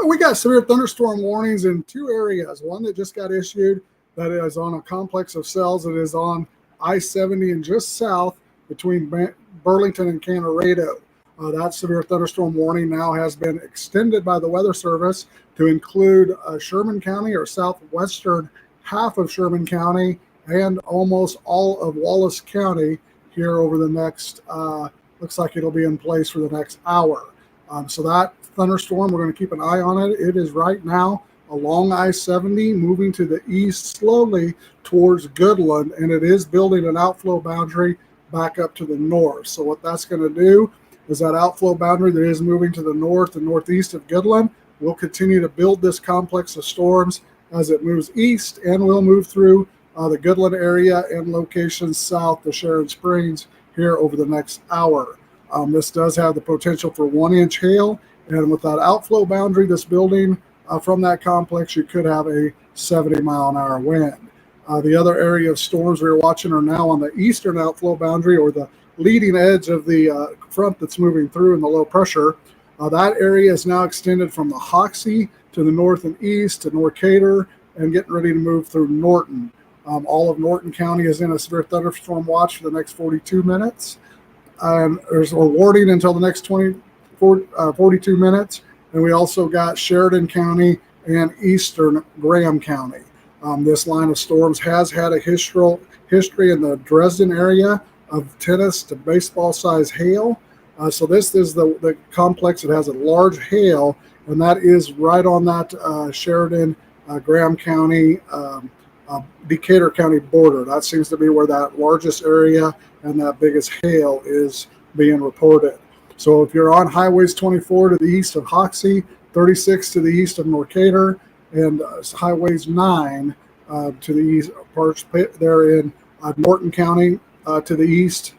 We got severe thunderstorm warnings in two areas. One that just got issued that is on a complex of cells that is on I-70 and just south between Burlington and Colorado. That severe thunderstorm warning now has been extended by the Weather Service to include Sherman County or southwestern half of Sherman County and almost all of Wallace County here over the next, looks like it'll be in place for the next hour. So that thunderstorm, we're going to keep an eye on it. It is right now along I-70, moving to the east slowly towards Goodland, and it is building an outflow boundary back up to the north. So what that's going to do is that outflow boundary that is moving to the north and northeast of Goodland will continue to build this complex of storms as it moves east, and will move through the Goodland area and locations south to Sharon Springs here over the next hour. This does have the potential for 1-inch hail, and with that outflow boundary that's building from that complex, you could have a 70-mile-an-hour wind. The other area of storms we're watching are now on the eastern outflow boundary, or the leading edge of the front that's moving through in the low pressure. That area is now extended from the Hoxie to the north and east to Norcator and getting ready to move through Norton. All of Norton County is in a severe thunderstorm watch for the next 42 minutes. There's a warning until the next 42 minutes. And we also got Sheridan County and eastern Graham County. This line of storms has had a history in the Dresden area of tennis to baseball size hail. So this is the complex that has a large hail, and that is right on that Sheridan, Graham County, Decatur County border. That seems to be where that largest area and that biggest hail is being reported. So if you're on highways 24 to the east of Hoxie, 36 to the east of Norcator, and highways 9 to the east, parts there in Norton County to the east,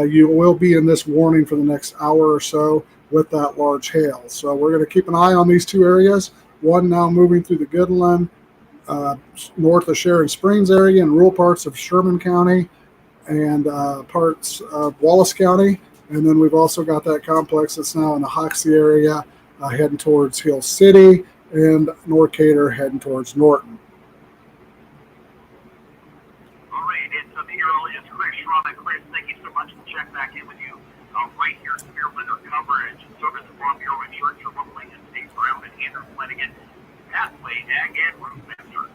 you will be in this warning for the next hour or so with that large hail. So we're going to keep an eye on these two areas. One now moving through the Goodland, north of Sharon Springs area and rural parts of Sherman County and parts of Wallace County. And then we've also got that complex that's now in the Hoxie area heading towards Hill City, and Norcator heading towards Norton. All right, it's the meteorologist Chris Schramm. Chris, thank you so much. We'll check back in with you right here at Severe Weather Coverage. Service of Farm Bureau Insurance, your local agent, Steve Brown and Andrew Flanagan. Pathway Ag and Root Master.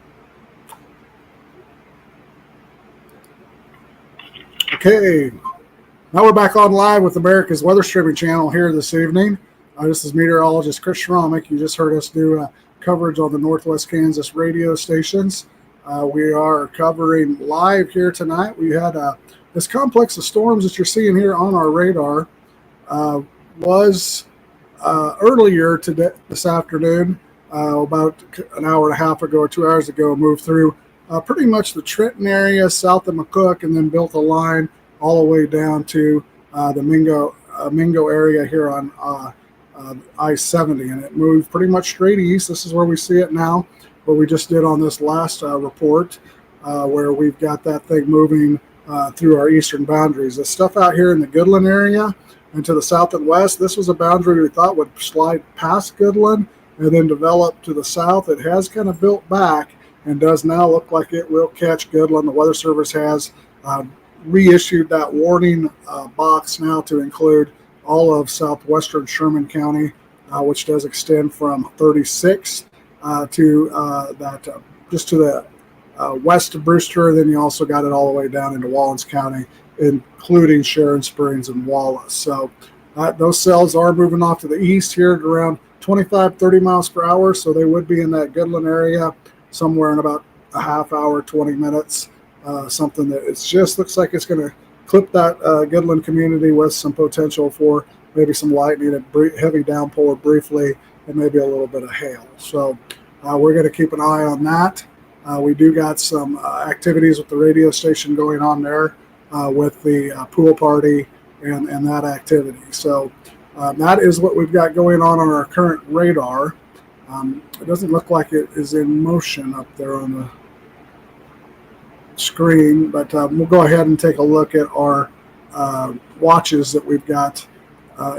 Okay, now we're back on live with America's Weather Streaming Channel here this evening. This is meteorologist Chris Schramm. You just heard us do coverage on the Northwest Kansas radio stations. We are covering live here tonight. We had this complex of storms that you're seeing here on our radar was earlier today, this afternoon, about an hour and a half ago or 2 hours ago, moved through pretty much the Trenton area south of McCook, and then built a line all the way down to the Mingo area here on I-70, and it moved pretty much straight east. This is where we see it now, what we just did on this last report, where we've got that thing moving through our eastern boundaries. The stuff out here in the Goodland area and to the south and west, this was a boundary we thought would slide past Goodland and then develop to the south. It has kind of built back and does now look like it will catch Goodland. The Weather Service has reissued that warning box now to include all of southwestern Sherman County, which does extend from 36 to that just to the west of Brewster. Then you also got it all the way down into Wallens County, including Sharon Springs and Wallace. So those cells are moving off to the east here at around 25, 30 miles per hour. So they would be in that Goodland area somewhere in about a half hour, 20 minutes. Something that it just looks like it's going to clip that Goodland community with some potential for maybe some lightning and heavy downpour briefly, and maybe a little bit of hail. So we're going to keep an eye on that. We do got some activities with the radio station going on there with the pool party and that activity. So that is what we've got going on our current radar. It doesn't look like it is in motion up there on the screen, but we'll go ahead and take a look at our watches that we've got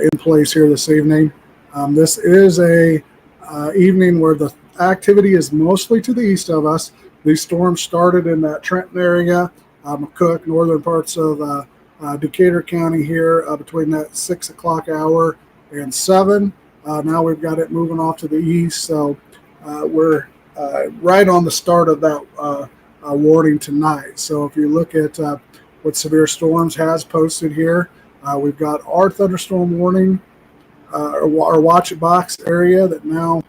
in place here this evening. This is a evening where the activity is mostly to the east of us. These storms started in that Trenton area, McCook, northern parts of Decatur County here between that 6 o'clock hour and 7. Now we've got it moving off to the east, so we're right on the start of that warning tonight. So if you look at what severe storms has posted here, we've got our thunderstorm warning, our watch box area that now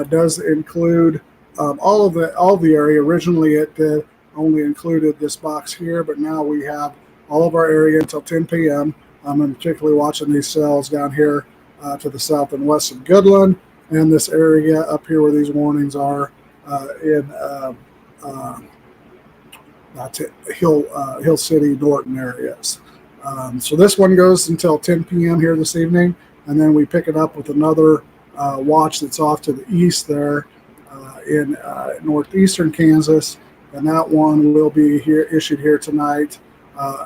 does include all of the area. Originally, it only included this box here, but now we have all of our area until 10 p.m. I'm particularly watching these cells down here to the south and west of Goodland, and this area up here where these warnings are in Hill City, Norton areas. So this one goes until 10 p.m. here this evening, and then we pick it up with another watch that's off to the east there in northeastern Kansas, and that one will be here issued here tonight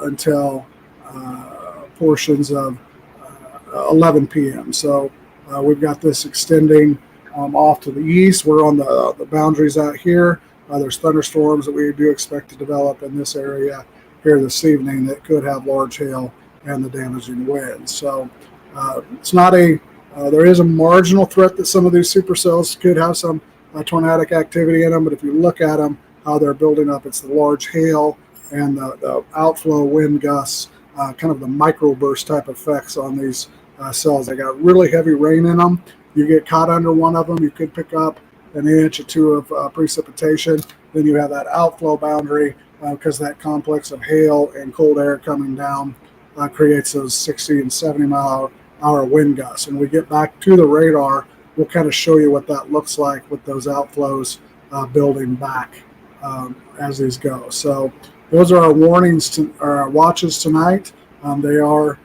until portions of 11 p.m. So we've got this extending off to the east. We're on the boundaries out here. There's thunderstorms that we do expect to develop in this area here this evening that could have large hail and the damaging winds. So it's not there is a marginal threat that some of these supercells could have some tornadic activity in them, but if you look at them, how they're building up, it's the large hail and the outflow wind gusts, kind of the microburst type effects on these cells. They got really heavy rain in them. You get caught under one of them, you could pick up an inch or two of precipitation. Then you have that outflow boundary because that complex of hail and cold air coming down creates those 60 and 70 mile hour wind gusts. And we get back to the radar, we'll kind of show you what that looks like with those outflows building back as these go. So those are our warnings, our watches tonight. They are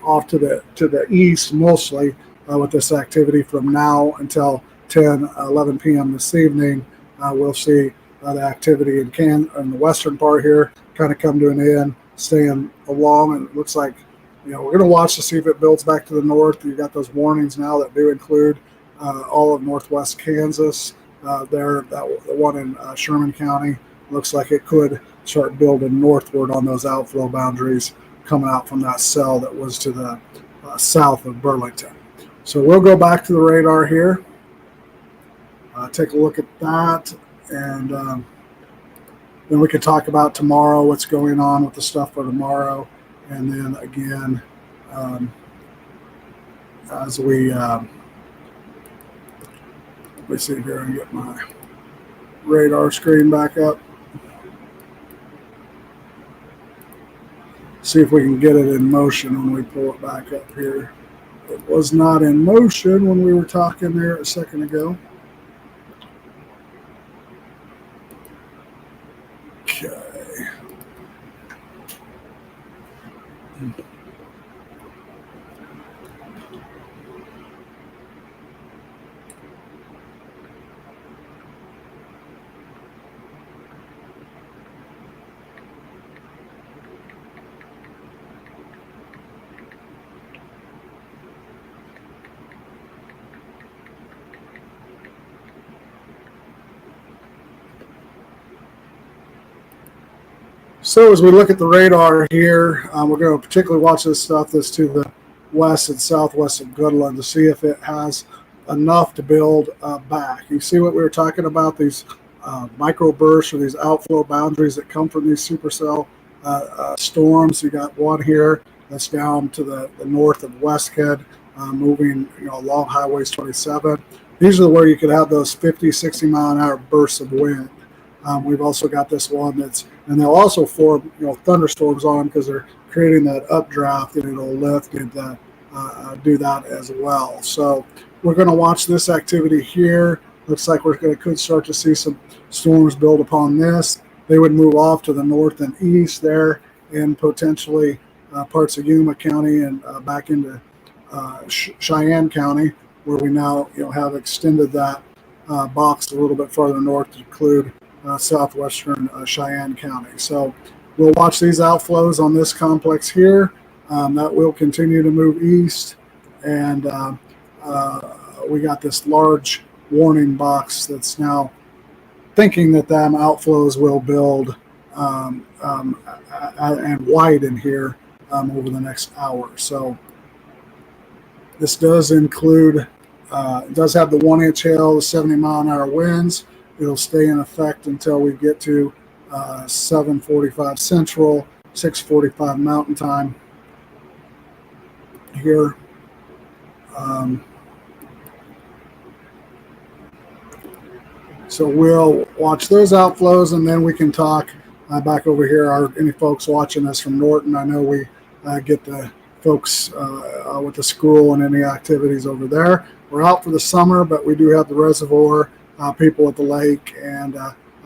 off to the east mostly with this activity from now until 11 p.m. this evening. We'll see the activity in the western part here kind of come to an end, staying along, and it looks like we're going to watch to see if it builds back to the north. You've got those warnings now that do include all of northwest Kansas. The one in Sherman County looks like it could start building northward on those outflow boundaries coming out from that cell that was to the south of Burlington. So we'll go back to the radar here, take a look at that, and then we can talk about tomorrow, what's going on with the stuff for tomorrow. And then again, as we let me see here and get my radar screen back up. See if we can get it in motion when we pull it back up here. It was not in motion when we were talking there a second ago. Okay. So as we look at the radar here, we're going to particularly watch this stuff that's to the west and southwest of Goodland to see if it has enough to build back. You see what we were talking about, these microbursts or these outflow boundaries that come from these supercell storms. You got one here that's down to the north of Westhead, moving along Highways 27. These are where you could have those 50, 60 mile an hour bursts of wind. We've also got this one and they'll also form thunderstorms on because they're creating that updraft, and it'll lift and do that as well. So we're going to watch this activity here. Looks like could start to see some storms build upon this. They would move off to the north and east there, and potentially parts of Yuma County and back into Cheyenne County, where we now have extended that box a little bit farther north to include southwestern Cheyenne County. So we'll watch these outflows on this complex here. That will continue to move east, and we got this large warning box that's now thinking that them outflows will build and widen here over the next hour. So this does include, it does have the 1-inch hail, the 70-mile-an-hour winds. It'll stay in effect until we get to 7:45 Central, 6:45 Mountain Time here. So we'll watch those outflows, and then we can talk back over here. Any folks watching us from Norton, I know we get the folks with the school and any activities over there. We're out for the summer, but we do have the reservoir, people at the lake, and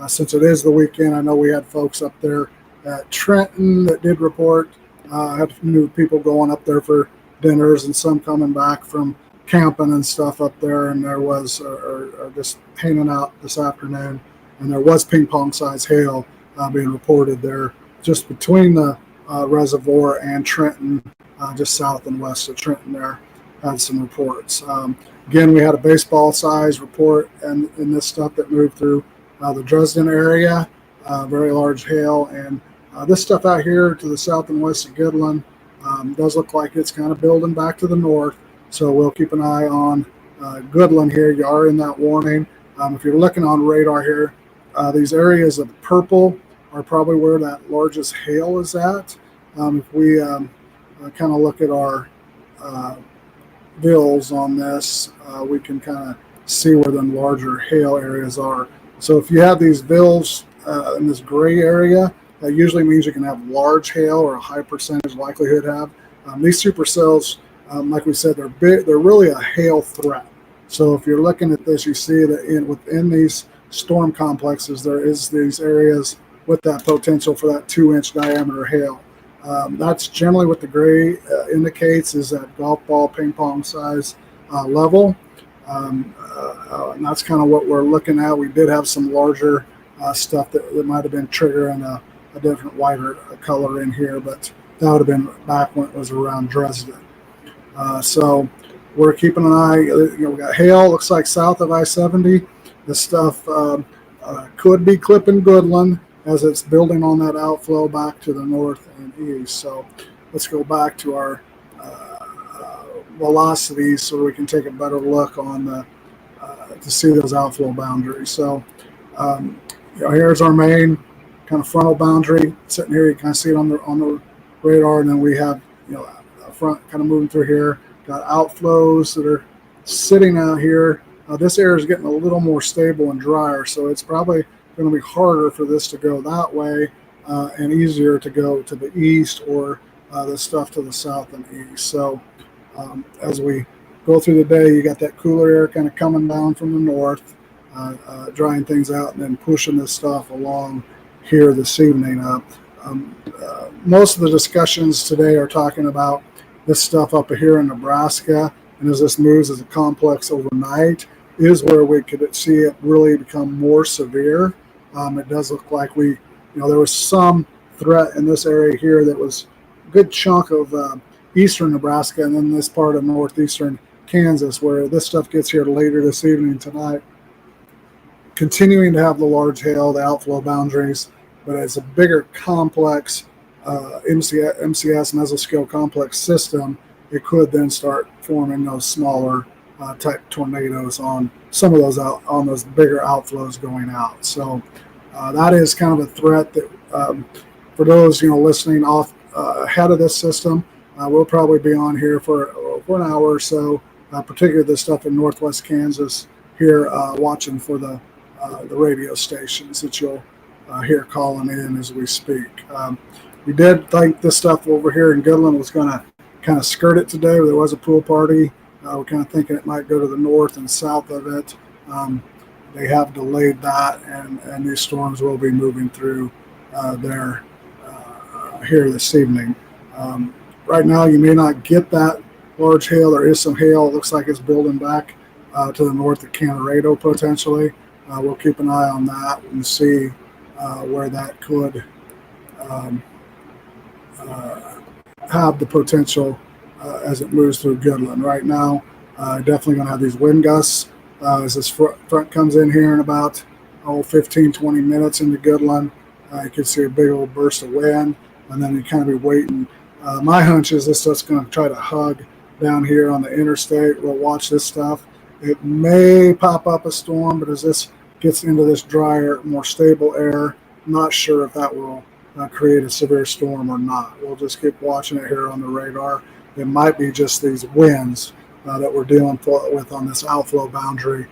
since it is the weekend, I know we had folks up there at Trenton that did report. I had new people going up there for dinners and some coming back from camping and stuff up there, and there was or just hanging out this afternoon, and there was ping pong size hail being reported there just between the reservoir and Trenton, just south and west of Trenton there. Had some reports. Again, we had a baseball size report and in this stuff that moved through the Dresden area, very large hail, and this stuff out here to the south and west of Goodland does look like it's kind of building back to the north. So we'll keep an eye on Goodland here. You are in that warning. If you're looking on radar here, these areas of purple are probably where that largest hail is at. If we kind of look at our bills on this, we can kind of see where the larger hail areas are. So if you have these bills in this gray area, that usually means you can have large hail or a high percentage likelihood to have. These supercells, like we said, they're big. They're really a hail threat. So if you're looking at this, you see that within these storm complexes, there is these areas with that potential for that 2-inch diameter hail. That's generally what the gray indicates, is that golf ball, ping pong size level. And that's kind of what we're looking at. We did have some larger stuff that might have been triggering a different whiter color in here, but that would have been back when it was around Dresden. So we're keeping an eye. We got hail, looks like south of I-70. This stuff could be clipping Goodland as it's building on that outflow back to the north and east. So let's go back to our velocities so we can take a better look on the to see those outflow boundaries. So here's our main kind of frontal boundary sitting here. You kind of see it on the radar, and then we have front kind of moving through here. Got outflows that are sitting out here. This area is getting a little more stable and drier, so it's probably going to be harder for this to go that way and easier to go to the east or the stuff to the south and east. So as we go through the day, you got that cooler air kind of coming down from the north, drying things out, and then pushing this stuff along here this evening. Most of the discussions today are talking about this stuff up here in Nebraska, and as this moves as a complex overnight, is where we could see it really become more severe. It does look like there was some threat in this area here that was a good chunk of eastern Nebraska, and then this part of northeastern Kansas, where this stuff gets here later this evening tonight. Continuing to have the large hail, the outflow boundaries, but it's a bigger complex MCS mesoscale complex system. It could then start forming those smaller type tornadoes on some of those on those bigger outflows going out. So that is kind of a threat that for those listening off ahead of this system, we'll probably be on here for an hour or so, particularly this stuff in northwest Kansas here, watching for the radio stations that you'll hear calling in as we speak. We did think this stuff over here in Goodland was going to kind of skirt it today. There was a pool party. We're kind of thinking it might go to the north and south of it. They have delayed that, and these storms will be moving through there here this evening. Right now, you may not get that large hail. There is some hail. It looks like it's building back to the north of Colorado potentially. We'll keep an eye on that and see where that could have the potential as it moves through Goodland. Right now, Definitely going to have these wind gusts as this front comes in here in about 15, 20 minutes into Goodland. You can see a big old burst of wind, and then you kind of be waiting. My hunch is this stuff's going to try to hug down here on the interstate. We'll watch this stuff. It may pop up a storm, but as this gets into this drier, more stable air, I'm not sure if that will create a severe storm or not. We'll just keep watching it here on the radar. It might be just these winds that we're dealing with on this outflow boundary,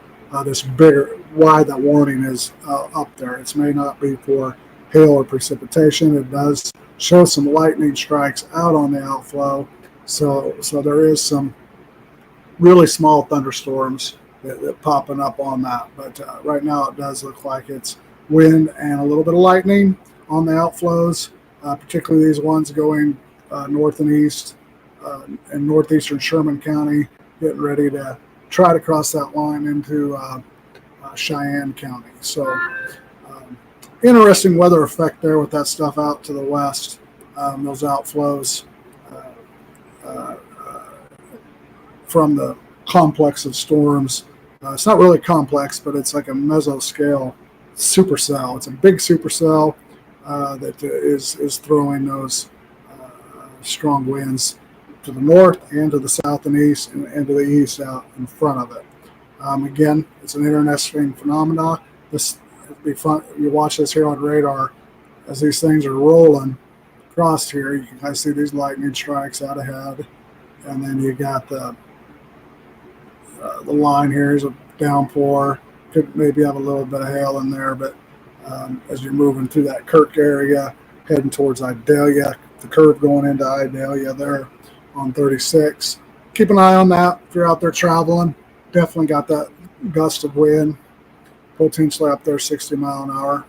this bigger, why the warning is up there. It may not be for hail or precipitation. It does show some lightning strikes out on the outflow, so there is some really small thunderstorms that popping up on that. But right now it does look like it's wind and a little bit of lightning on the outflows, particularly these ones going north and east in northeastern Sherman County, getting ready to try to cross that line into Cheyenne County. So interesting weather effect there with that stuff out to the west, those outflows from the complex of storms. It's not really complex, but it's like a mesoscale supercell. It's a big supercell that is throwing those strong winds to the north and to the south and east and to the east out in front of it. Again, it's an interesting phenomena. This it'd be fun. You watch this here on radar as these things are rolling across here. You can kind of see these lightning strikes out ahead, and then you got the line here is a downpour. Could maybe have a little bit of hail in there, but as you're moving through that Kirk area, heading towards Idalia, the curve going into Idalia there on 36. Keep an eye on that if you're out there traveling. Definitely got that gust of wind, potentially up there 60 mile an hour.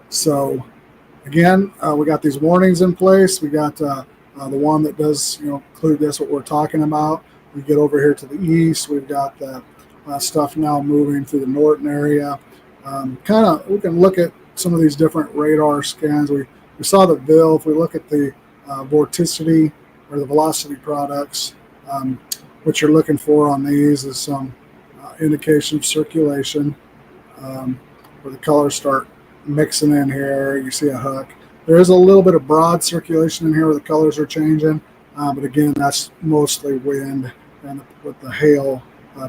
So again, we got these warnings in place. We got the one that does include this, what we're talking about. We get over here to the east. We've got the stuff now moving through the Norton area. We can look at some of these different radar scans. We saw the VIL. If we look at the vorticity or the velocity products, what you're looking for on these is some indication of circulation, where the colors start mixing in here. You see a hook. There is a little bit of broad circulation in here where the colors are changing, but again, that's mostly wind, and with the hail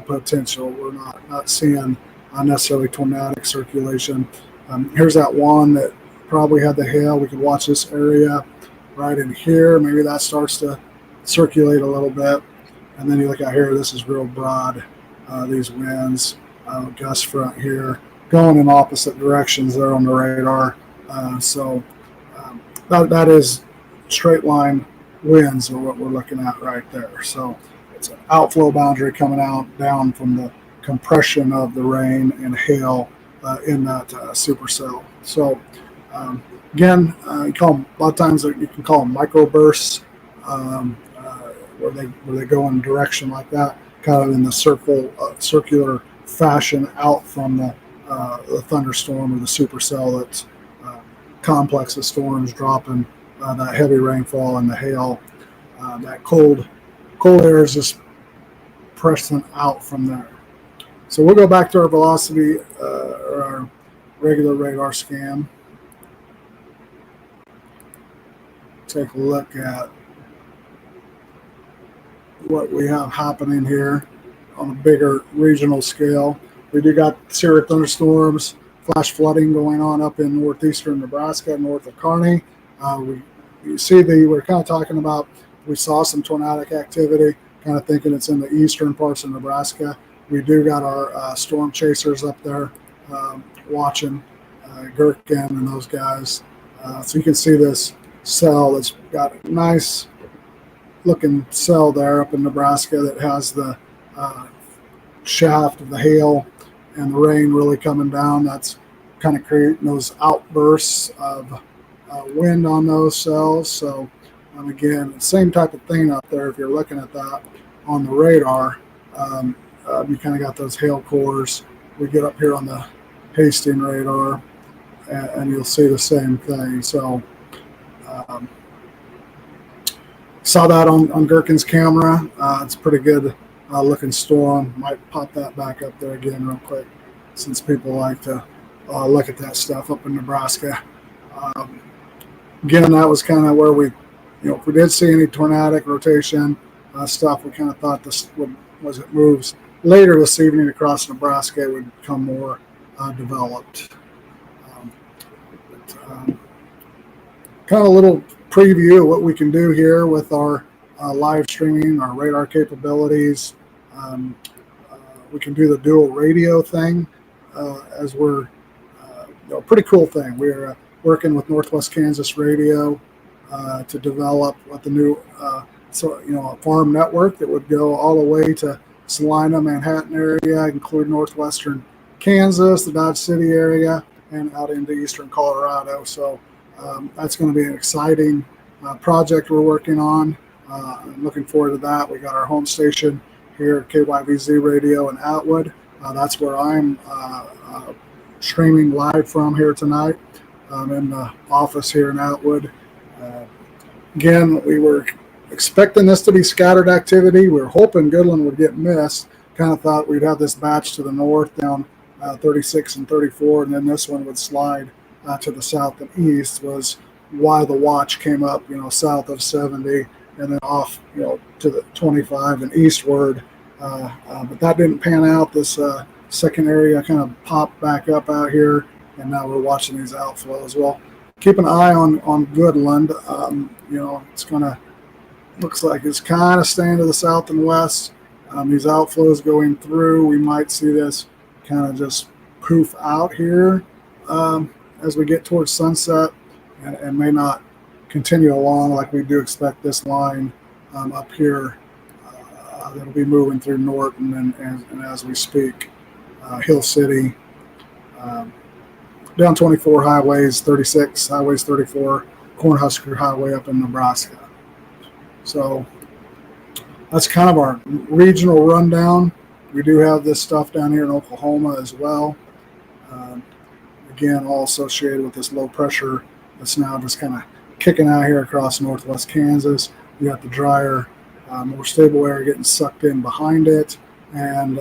potential, we're not seeing necessarily tornadic circulation. Here's that one that probably had the hail. We could watch this area right in here. Maybe that starts to circulate a little bit, and then you look out here. This is real broad. These winds, gust front here, going in opposite directions there on the radar. That is straight line winds are what we're looking at right there. So it's an outflow boundary coming out down from the compression of the rain and hail in that supercell. So again, you call them, a lot of times you can call them microbursts, where they go in a direction like that, kind of in the circular fashion out from the thunderstorm or the supercell that's complex of storms dropping that heavy rainfall and the hail. That cold air is just pressing out from there. So we'll go back to our velocity or our regular radar scan. Take a look at what we have happening here on a bigger regional scale. We do got severe thunderstorms, flash flooding going on up in northeastern Nebraska, north of Kearney. We're kind of talking about, we saw some tornadic activity, kind of thinking it's in the eastern parts of Nebraska. We do got our storm chasers up there watching Gherkin and those guys. So you can see this cell that's got a nice looking cell there up in Nebraska that has the shaft of the hail and the rain really coming down. That's kind of creating those outbursts of wind on those cells. So again, same type of thing up there. If you're looking at that on the radar, you kind of got those hail cores. We get up here on the Hastings radar, and you'll see the same thing. So Saw that on Gherkin's camera. It's a pretty good looking storm. Might pop that back up there again real quick, since people like to look at that stuff up in Nebraska. Um, Again, that was kind of where we, if we did see any tornadic rotation stuff, we kind of thought this would, as it moves later this evening across Nebraska, it would become more developed. Kind of a little preview of what we can do here with our live streaming, our radar capabilities. We can do the dual radio thing as we're, pretty cool thing. We're working with Northwest Kansas Radio to develop what the new, a farm network that would go all the way to Salina, Manhattan area, include northwestern Kansas, the Dodge City area, and out into eastern Colorado. So that's going to be an exciting project we're working on. I'm looking forward to that. We got our home station here at KYVZ Radio in Atwood. That's where I'm streaming live from here tonight. I'm in the office here in Atwood. Again, we were expecting this to be scattered activity. We were hoping Goodland would get missed. Kind of thought we'd have this batch to the north down 36 and 34, and then this one would slide to the south and east. Was why the watch came up, south of 70 and then off, to the 25 and eastward. But that didn't pan out. This second area kind of popped back up out here, and now we're watching these outflows. Well, keep an eye on Goodland. It's looks like it's kind of staying to the south and west. These outflows going through, we might see this kind of just poof out here as we get towards sunset, and may not continue along like we do expect this line up here that'll be moving through Norton and as we speak, Hill City, down 24 highways, 36 highways, 34 Cornhusker Highway up in Nebraska. So that's kind of our regional rundown. We do have this stuff down here in Oklahoma as well. Again, all associated with this low pressure that's now just kind of kicking out here across northwest Kansas. You got the drier, more stable air getting sucked in behind it, and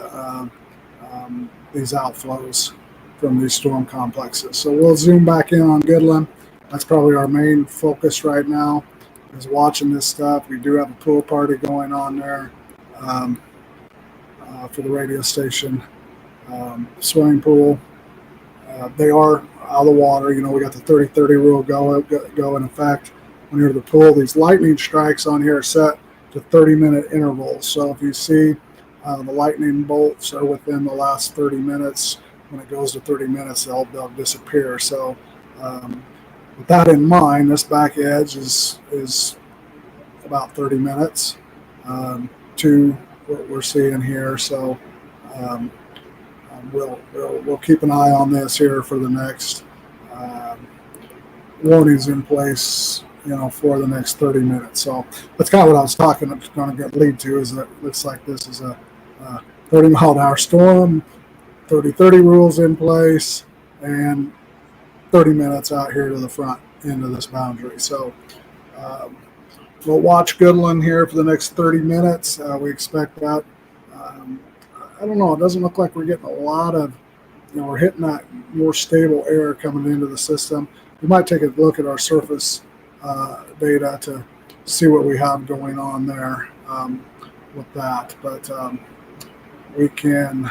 these outflows from these storm complexes. So we'll zoom back in on Goodland. That's probably our main focus right now, is watching this stuff. We do have a pool party going on there for the radio station. Swimming pool. They are out of the water. We got the 30-30 rule go in effect. When you're at the pool, these lightning strikes on here are set to 30-minute intervals. So if you see the lightning bolts are within the last 30 minutes, when it goes to 30 minutes, they'll disappear. So with that in mind, this back edge is about 30 minutes to what we're seeing here. So we'll keep an eye on this here for the next warnings in place, for the next 30 minutes. So that's kind of what I was going to lead to, is that it looks like this is a 30-mile-an-hour storm, 30-30 rules in place, and 30 minutes out here to the front end of this boundary. So we'll watch Goodland here for the next 30 minutes. We expect that. I don't know. It doesn't look like we're getting a lot of, we're hitting that more stable air coming into the system. We might take a look at our surface data to see what we have going on there with that. But we can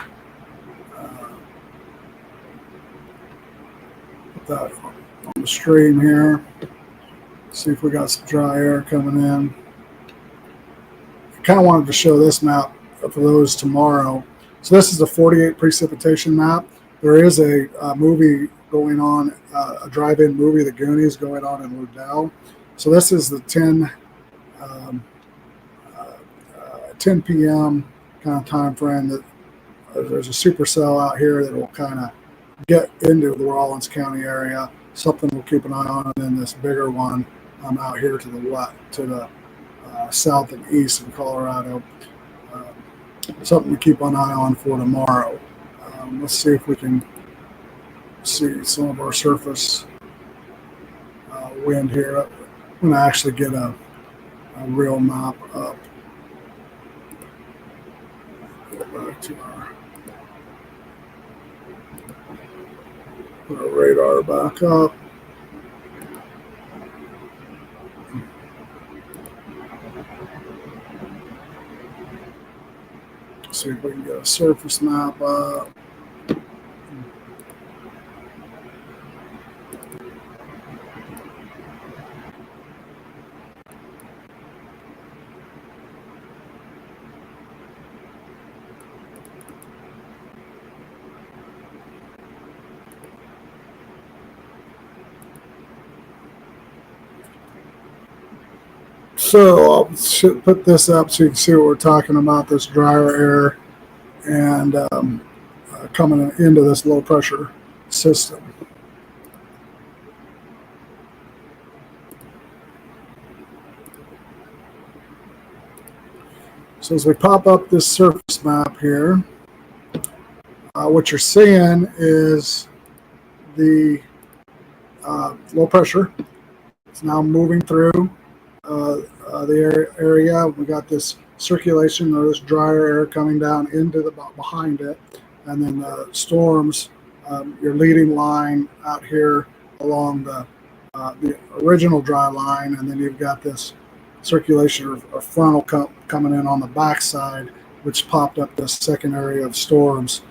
put that on the stream here. See if we got some dry air coming in. I kind of wanted to show this map for those tomorrow. So this is a 48 precipitation map. There is a movie going on, a drive-in movie, The Goonies, going on in Liddell. So this is the 10 p.m. kind of time frame that there's a supercell out here that will kind of get into the Rawlins County area. Something we'll keep an eye on, and then this bigger one out here to the south and east in Colorado. Something to keep an eye on for tomorrow. Let's see if we can see some of our surface wind here. I'm going to actually get a a real map up. Go back to our radar back up. See if we can get a surface map up. So I'll put this up so you can see what we're talking about, this drier air and coming into this low pressure system. So as we pop up this surface map here, what you're seeing is the low pressure. It's now moving through the area. We got this circulation or this drier air coming down into the behind it, and then storms. Your leading line out here along the original dry line, and then you've got this circulation or frontal coming in on the backside, which popped up this second area of storms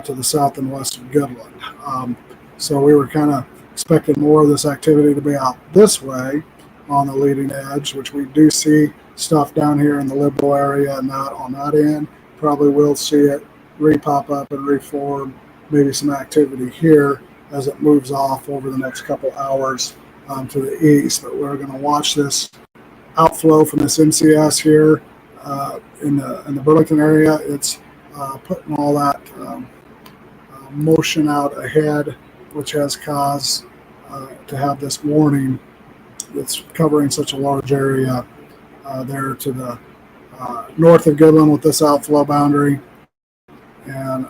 to the south and west of Goodland. So we were kind of expecting more of this activity to be out this way on the leading edge, which we do see stuff down here in the Liberal area and not on that end. Probably will see it re-pop up and reform, maybe some activity here as it moves off over the next couple hours to the east. But we're going to watch this outflow from this NCS here in the Burlington area. It's putting all that motion out ahead, which has caused to have this warning that's covering such a large area there to the north of Goodland with this outflow boundary, and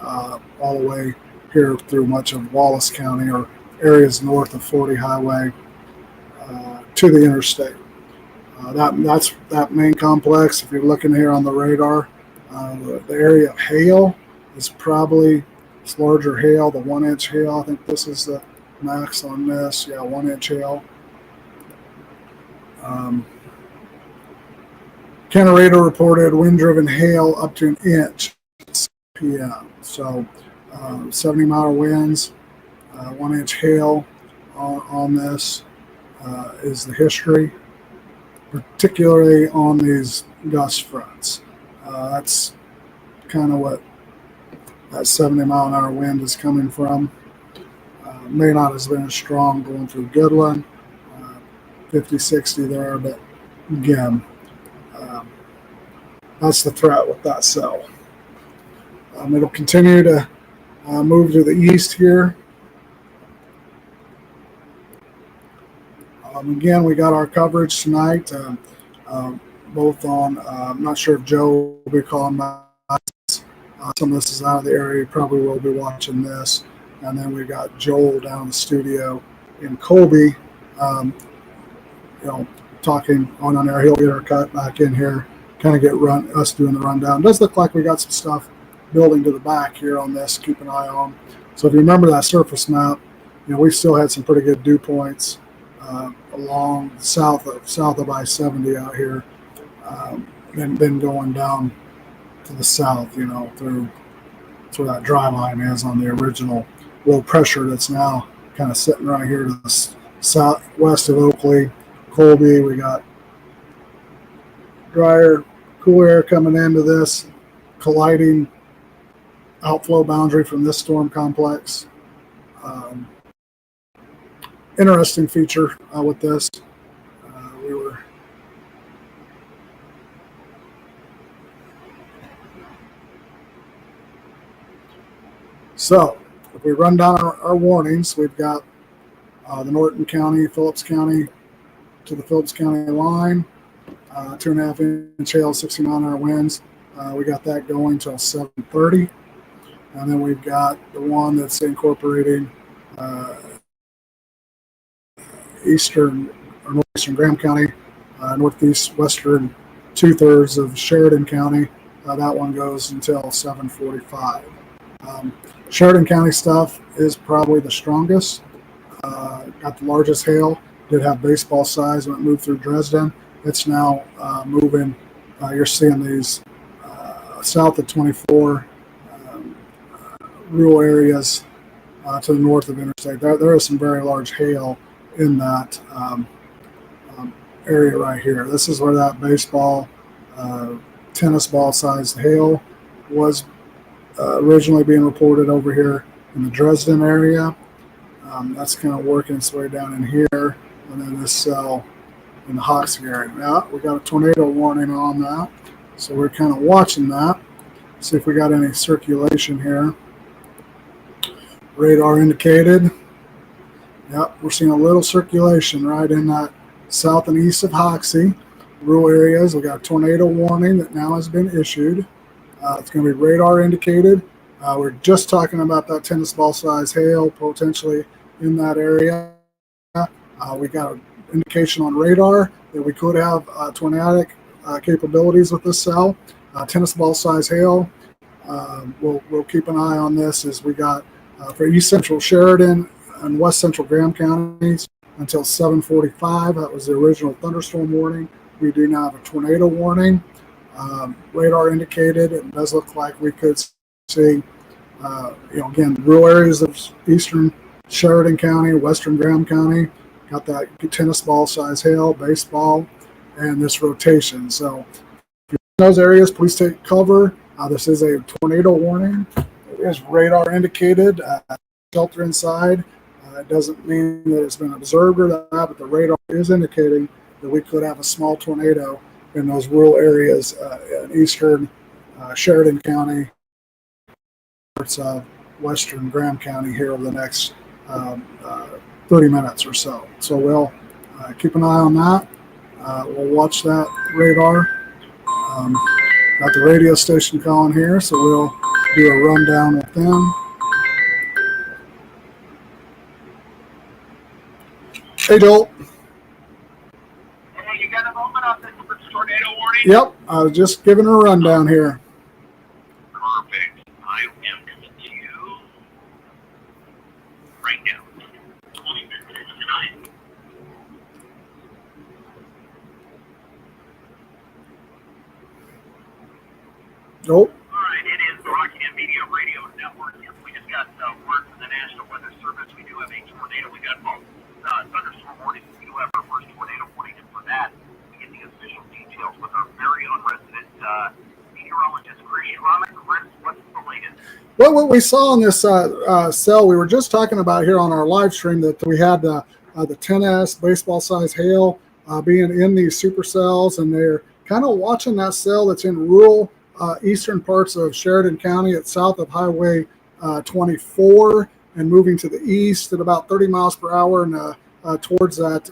all the way here through much of Wallace County or areas north of 40 Highway to the interstate. That's that main complex. If you're looking here on the radar, the area of hail is probably it's larger hail, the 1-inch hail. I think this is the max on this. Yeah, 1-inch hail. Canarado reported wind-driven hail up to 1 inch p.m. So 70-mile winds, 1-inch hail on this is the history, particularly on these gust fronts. That's kind of what that 70-mile-an-hour wind is coming from. May not have been as strong going through Goodland, 50, 60 there, but again, that's the threat with that cell. It'll continue to move to the east here. Again, we got our coverage tonight, both on, I'm not sure if Joe will be calling my some of this is out of the area. You probably will be watching this. And then we got Joel down in the studio in Colby, talking on there. He'll get our cut back in here, kind of get us doing the rundown. It does look like we got some stuff building to the back here on this. Keep an eye on. So if you remember that surface map, we still had some pretty good dew points along south of I-70 out here, and then going down to the south, through where that dry line is on the original low pressure that's now kind of sitting right here to the southwest of Oakley, Colby. We got drier, cool air coming into this, colliding outflow boundary from this storm complex. Interesting feature with this. So if we run down our warnings, we've got the Norton County, Phillips County to the Phillips County line, 2.5-inch hail, 60-mile-an-hour winds. We got that going till 7:30. And then we've got the one that's incorporating eastern or northeastern Graham County, northeast western 2/3 of Sheridan County. That one goes until 7:45. Sheridan County stuff is probably the strongest. Got the largest hail. Did have baseball size when it moved through Dresden. It's now moving. You're seeing these south of 24 rural areas to the north of interstate. There is some very large hail in that area right here. This is where that baseball, tennis ball sized hail was originally being reported over here in the Dresden area. That's kind of working its way down in here, and then this cell in the Hoxie area. Now we got a tornado warning on that, so we're kind of watching that. See if we got any circulation here. Radar indicated. Yep, we're seeing a little circulation right in that south and east of Hoxie. Rural areas, we got a tornado warning that now has been issued. It's going to be radar indicated. We're just talking about that tennis ball size hail potentially in that area. We got an indication on radar that we could have tornadic capabilities with this cell. Tennis ball size hail. We'll keep an eye on this as we got for east central Sheridan and west central Graham counties until 7:45. That was the original thunderstorm warning. We do now have a tornado warning. Radar indicated. It does look like we could see, again, rural areas of eastern Sheridan County, western Graham County, got that tennis ball size hail, baseball, and this rotation. So if you're in those areas, please take cover. This is a tornado warning. It is radar indicated. Shelter inside. It doesn't mean that it's been observed or that, but the radar is indicating that we could have a small tornado in those rural areas in eastern Sheridan County, parts of western Graham County here over the next 30 minutes or so. So we'll keep an eye on that. We'll watch that radar. Got the radio station calling here, so we'll do a rundown with them. Hey, Joel. Hey, you got a moment on this tornado warning? Yep, I was just giving a rundown here. Perfect. I am coming to you right now. 20 minutes tonight. Nope. All right, it is the Rockingham Media Radio Network. We just got word from the National Weather Service. We do have a tornado. We got both thunderstorm warnings. We do have our first tornado warning, and for that, we get the official details with our very own resident meteorologist, Chris Schromick. Chris, what's the latest? Well, what we saw on this cell, we were just talking about here on our live stream that we had the 10S baseball size hail being in these supercells, and they're kind of watching that cell that's in rural eastern parts of Sheridan County. It's south of Highway 24 and moving to the east at about 30 miles per hour and towards that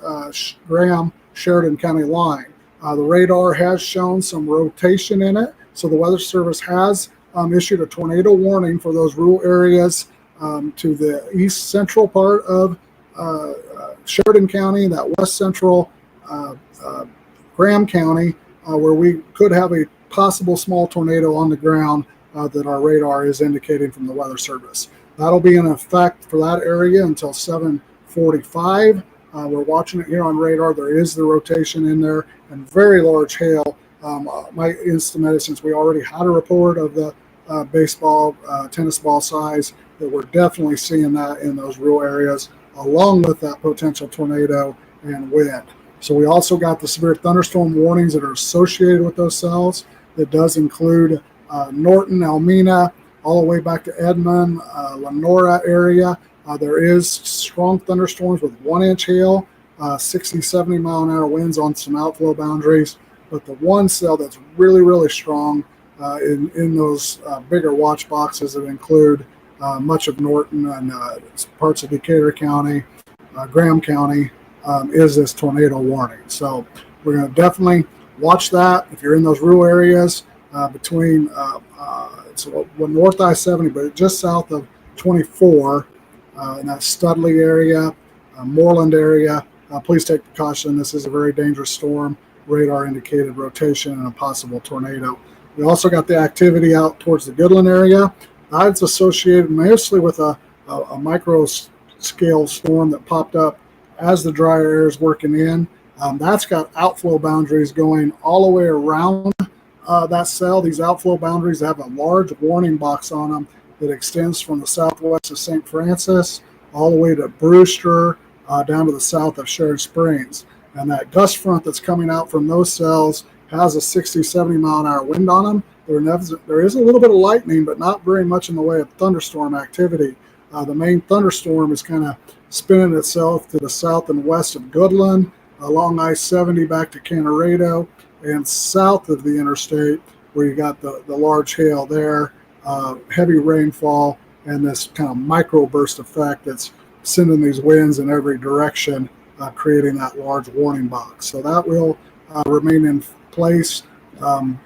Graham Sheridan County line. The radar has shown some rotation in it, so the Weather Service has issued a tornado warning for those rural areas to the east central part of Sheridan County, that west central Graham County, where we could have a possible small tornado on the ground that our radar is indicating from the Weather Service. That'll be in effect for that area until 7:45. We're watching it here on radar. There is the rotation in there and very large hail. My estimate, since we already had a report of the baseball, tennis ball size, that we're definitely seeing that in those rural areas, along with that potential tornado and wind. So we also got the severe thunderstorm warnings that are associated with those cells. That does include Norton, Almena, all the way back to Edmond, Lenora area. There is strong thunderstorms with 1-inch hail, 60, 70 mile an hour winds on some outflow boundaries. But the one cell that's really, really strong in those bigger watch boxes that include much of Norton and parts of Decatur County, Graham County, is this tornado warning. So we're going to definitely watch that. If you're in those rural areas between north I-70, but just south of 24, in that Studley area, Moreland area, please take precaution. This is a very dangerous storm. radar indicated rotation and a possible tornado. We also got the activity out towards the Goodland area. That's associated mostly with a micro scale storm that popped up as the drier air is working in. That's got outflow boundaries going all the way around that cell. These outflow boundaries have a large warning box on them that extends from the southwest of St. Francis all the way to Brewster, down to the south of Sharon Springs. And that gust front that's coming out from those cells has a 60, 70 mile an hour wind on them. There is a little bit of lightning, but not very much in the way of thunderstorm activity. The main thunderstorm is kind of spinning itself to the south and west of Goodland, along I-70 back to Canarado, and south of the interstate, where you got the large hail there, heavy rainfall, and this kind of microburst effect that's sending these winds in every direction, creating that large warning box. So that will remain in place. I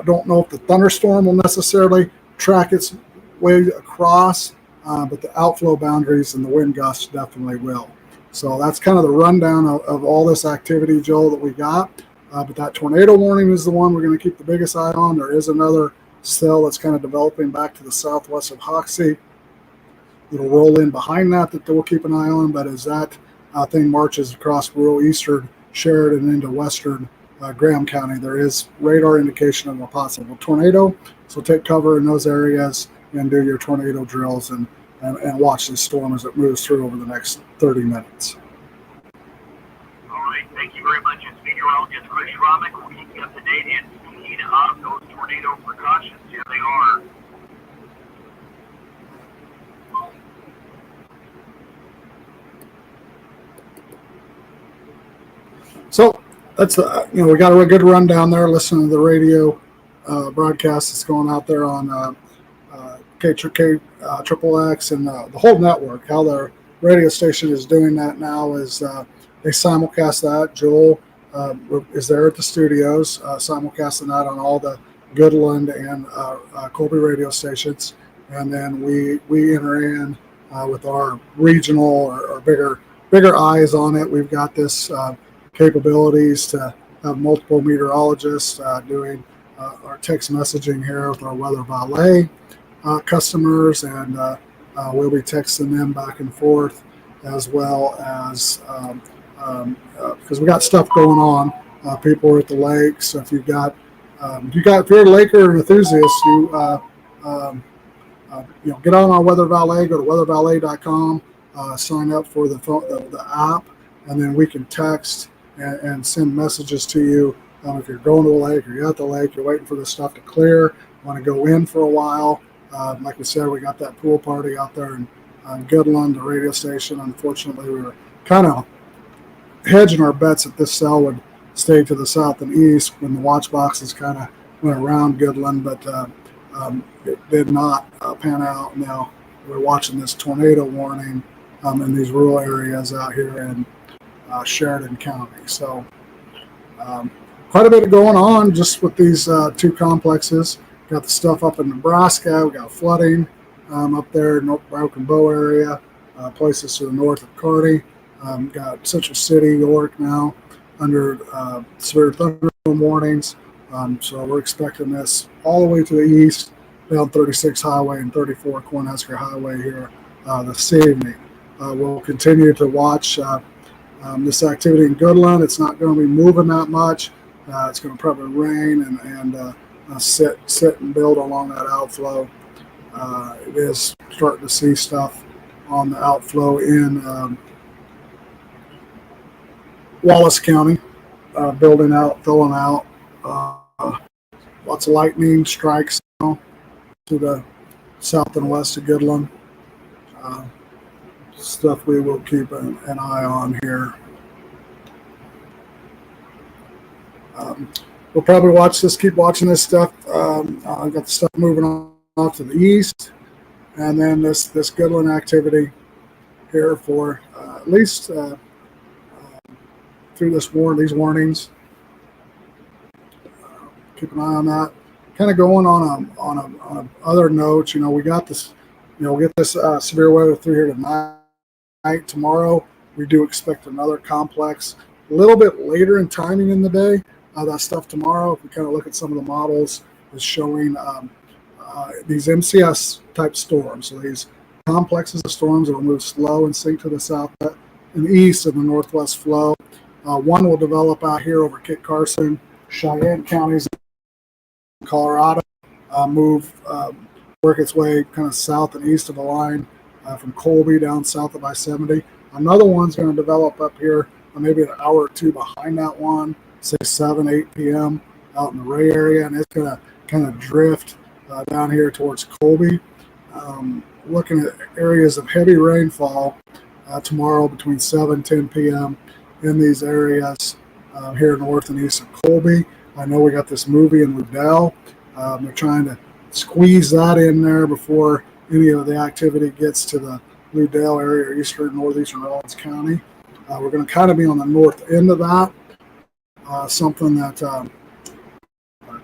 don't know if the thunderstorm will necessarily track its way across, but the outflow boundaries and the wind gusts definitely will. So that's kind of the rundown of all this activity, Joel, that we got. But that tornado warning is the one we're going to keep the biggest eye on. There is another cell that's kind of developing back to the southwest of Hoxie. It'll roll in behind that we'll keep an eye on. But as that thing marches across rural eastern Sheridan into western Graham County, there is radar indication of a possible tornado. So take cover in those areas and do your tornado drills and watch this storm as it moves through over the next 30 minutes. All right. Thank you very much. It's meteorologist Chris Schromick. We'll keep you up to date. And speaking of those tornado precautions, here they are. So that's we got a good rundown there. Listening to the radio broadcast that's going out there on Triple X and the whole network. How the radio station is doing that now is they simulcast that. Joel is there at the studios, simulcasting that on all the Goodland and Colby radio stations, and then we enter in with our regional or bigger eyes on it. We've got this capabilities to have multiple meteorologists doing our text messaging here with our Weather Valet customers, and we'll be texting them back and forth, as well as because we got stuff going on. People are at the lakes. So if you're a Laker enthusiast, get on our Weather Valet. Go to weathervalet.com, sign up for the app, and then we can text and send messages to you. If you're going to a lake or you're at the lake, you're waiting for the stuff to clear, want to go in for a while. Like we said, we got that pool party out there in Goodland, the radio station. Unfortunately, we were kind of hedging our bets that this cell would stay to the south and east when the watch boxes kind of went around Goodland, but it did not pan out. Now we're watching this tornado warning in these rural areas out here in Sheridan County. So quite a bit going on just with these two complexes. Got the stuff up in Nebraska. We got flooding up there in North Broken Bow area, places to the north of Kearney. Got Central City, York now under severe thunderstorm warnings. So we're expecting this all the way to the east, down 36 Highway and 34 Cornhusker Highway here this evening. We'll continue to watch this activity in Goodland. It's not going to be moving that much. It's going to probably rain and sit and build along that outflow. It is starting to see stuff on the outflow in Wallace County, building out, filling out. Lots of lightning strikes now to the south and west of Goodland. Stuff we will keep an eye on here. We'll probably keep watching this stuff. I've got the stuff moving on off to the east, and then this Goodland activity here for at least through these warnings. Keep an eye on that. Kind of going on a other note, we got this, we'll get this severe weather through here tonight. Tomorrow we do expect another complex, a little bit later in timing in the day. that stuff tomorrow. If we kind of look at some of the models, is showing these MCS type storms. So these complexes of storms that will move slow and sink to the south and east of the northwest flow. One will develop out here over Kit Carson, Cheyenne counties in Colorado, work its way kind of south and east of the line from Colby down south of I-70. Another one's going to develop up here, maybe an hour or two behind that one, say 7, 8 p.m. out in the Ray area, and it's going to kind of drift down here towards Colby. Looking at areas of heavy rainfall tomorrow between 7 and 10 p.m. in these areas here north and east of Colby. I know we got this movie in Liddell. They're trying to squeeze that in there before any of the activity gets to the Liddell area or northeastern Rollins County. We're going to kind of be on the north end of that. Something that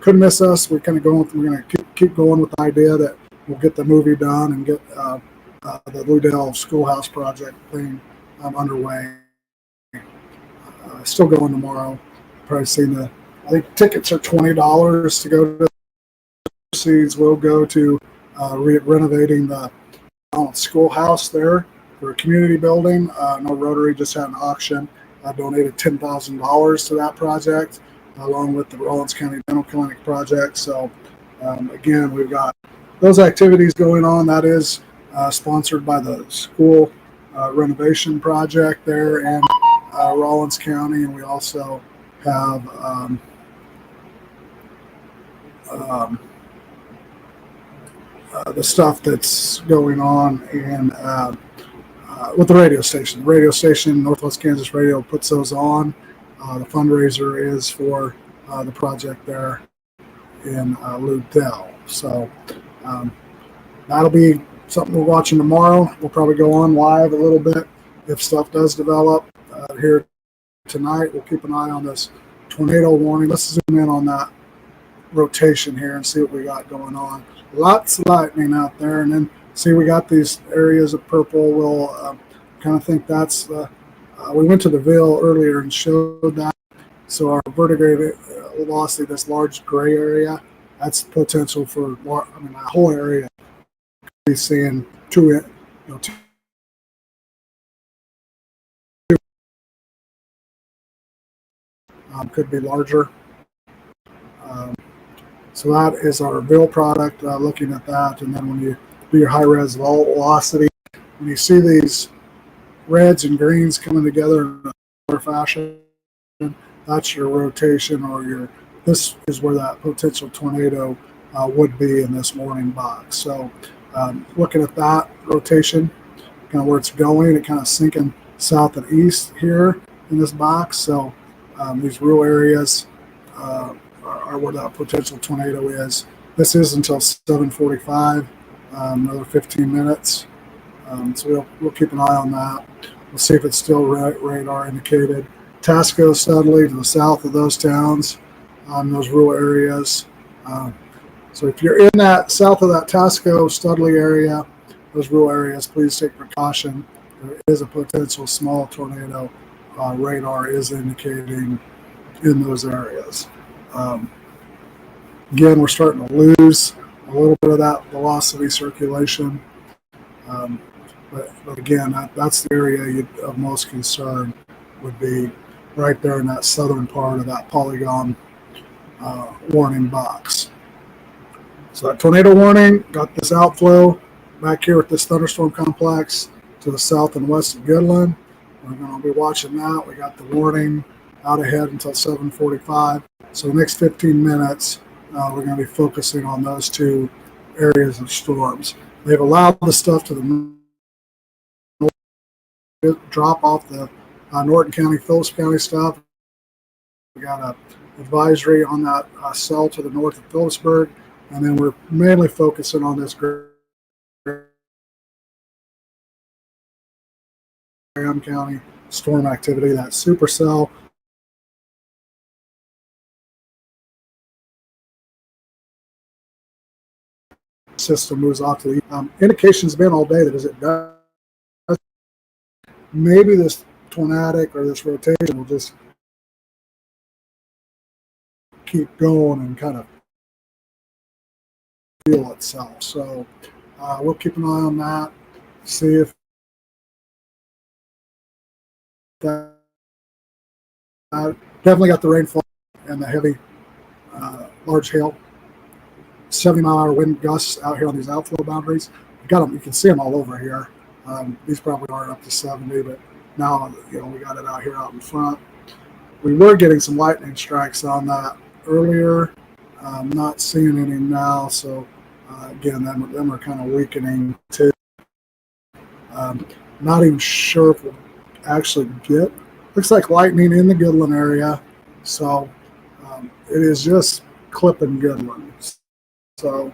could miss us. We're going to keep going with the idea that we'll get the movie done and get the Liddell Schoolhouse project thing underway. Still going tomorrow. Probably seen I think tickets are $20 to go to. Proceeds will go to renovating the schoolhouse there for a community building. No Rotary just had an auction. I donated $10,000 to that project, along with the Rollins County Dental Clinic project. So again, we've got those activities going on. That is sponsored by the school renovation project there in Rollins County, and we also have the stuff that's going on in with the radio station. The radio station, Northwest Kansas Radio, puts those on. The fundraiser is for the project there in Liddell. So that'll be something we're watching tomorrow. We'll probably go on live a little bit if stuff does develop here tonight. We'll keep an eye on this tornado warning. Let's zoom in on that rotation here and see what we got going on. Lots of lightning out there, and then see we got these areas of purple. We'll kind of think that's we went to the Ville earlier and showed that. So our vertigrade velocity, this large gray area, that's potential for that whole area could be seeing two could be larger. So that is our Ville product, looking at that. And then when you do your high-res velocity, when you see these reds and greens coming together in a similar fashion, that's your rotation, or this is where that potential tornado would be in this morning box. So looking at that rotation, kind of where it's going, it kind of sinking south and east here in this box. So these rural areas are where that potential tornado is. This is until 7:45, another 15 minutes. So we'll keep an eye on that. We'll see if it's still radar indicated. Tasco, Studley to the south of those towns, those rural areas. So if you're in that south of that Tasco, Studley area, those rural areas, please take precaution. There is a potential small tornado. Radar is indicating in those areas. Again, we're starting to lose a little bit of that velocity circulation. But again, that's the area of most concern would be right there in that southern part of that polygon warning box. So that tornado warning got this outflow back here with this thunderstorm complex to the south and west of Goodland. We're going to be watching that. We got the warning out ahead until 7:45. So the next 15 minutes, we're going to be focusing on those two areas of storms. They've allowed the stuff to the north, drop off the Norton County, Phillips County stuff. We got an advisory on that cell to the north of Phillipsburg, and then we're mainly focusing on this Graham County storm activity, that supercell. System moves off to the indication's been all day that as it does, maybe this tornadic or this rotation will just keep going and kind of feel itself. So we'll keep an eye on that, see if that definitely got the rainfall and the heavy large hail, 70-mile-an-hour wind gusts out here on these outflow boundaries. You can see them all over here. These probably aren't up to 70, but now we got it out here out in front. We were getting some lightning strikes on that earlier. I'm not seeing any now, so again, them are kind of weakening too. Not even sure if we'll actually get. Looks like lightning in the Goodland area, so it is just clipping Goodland. So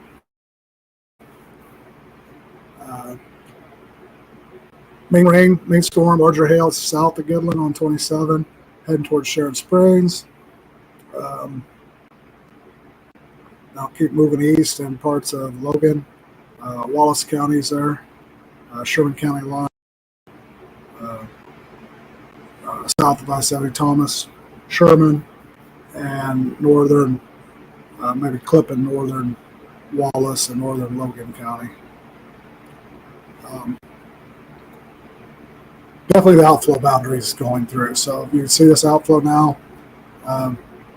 main storm, larger hail south of Goodland on 27, heading towards Sharon Springs. Now keep moving east in parts of Logan, Wallace counties there, Sherman County line, south of I-70, Thomas, Sherman, and northern, maybe clipping northern Wallace and northern Logan County. Definitely the outflow boundaries going through. So if you can see this outflow now,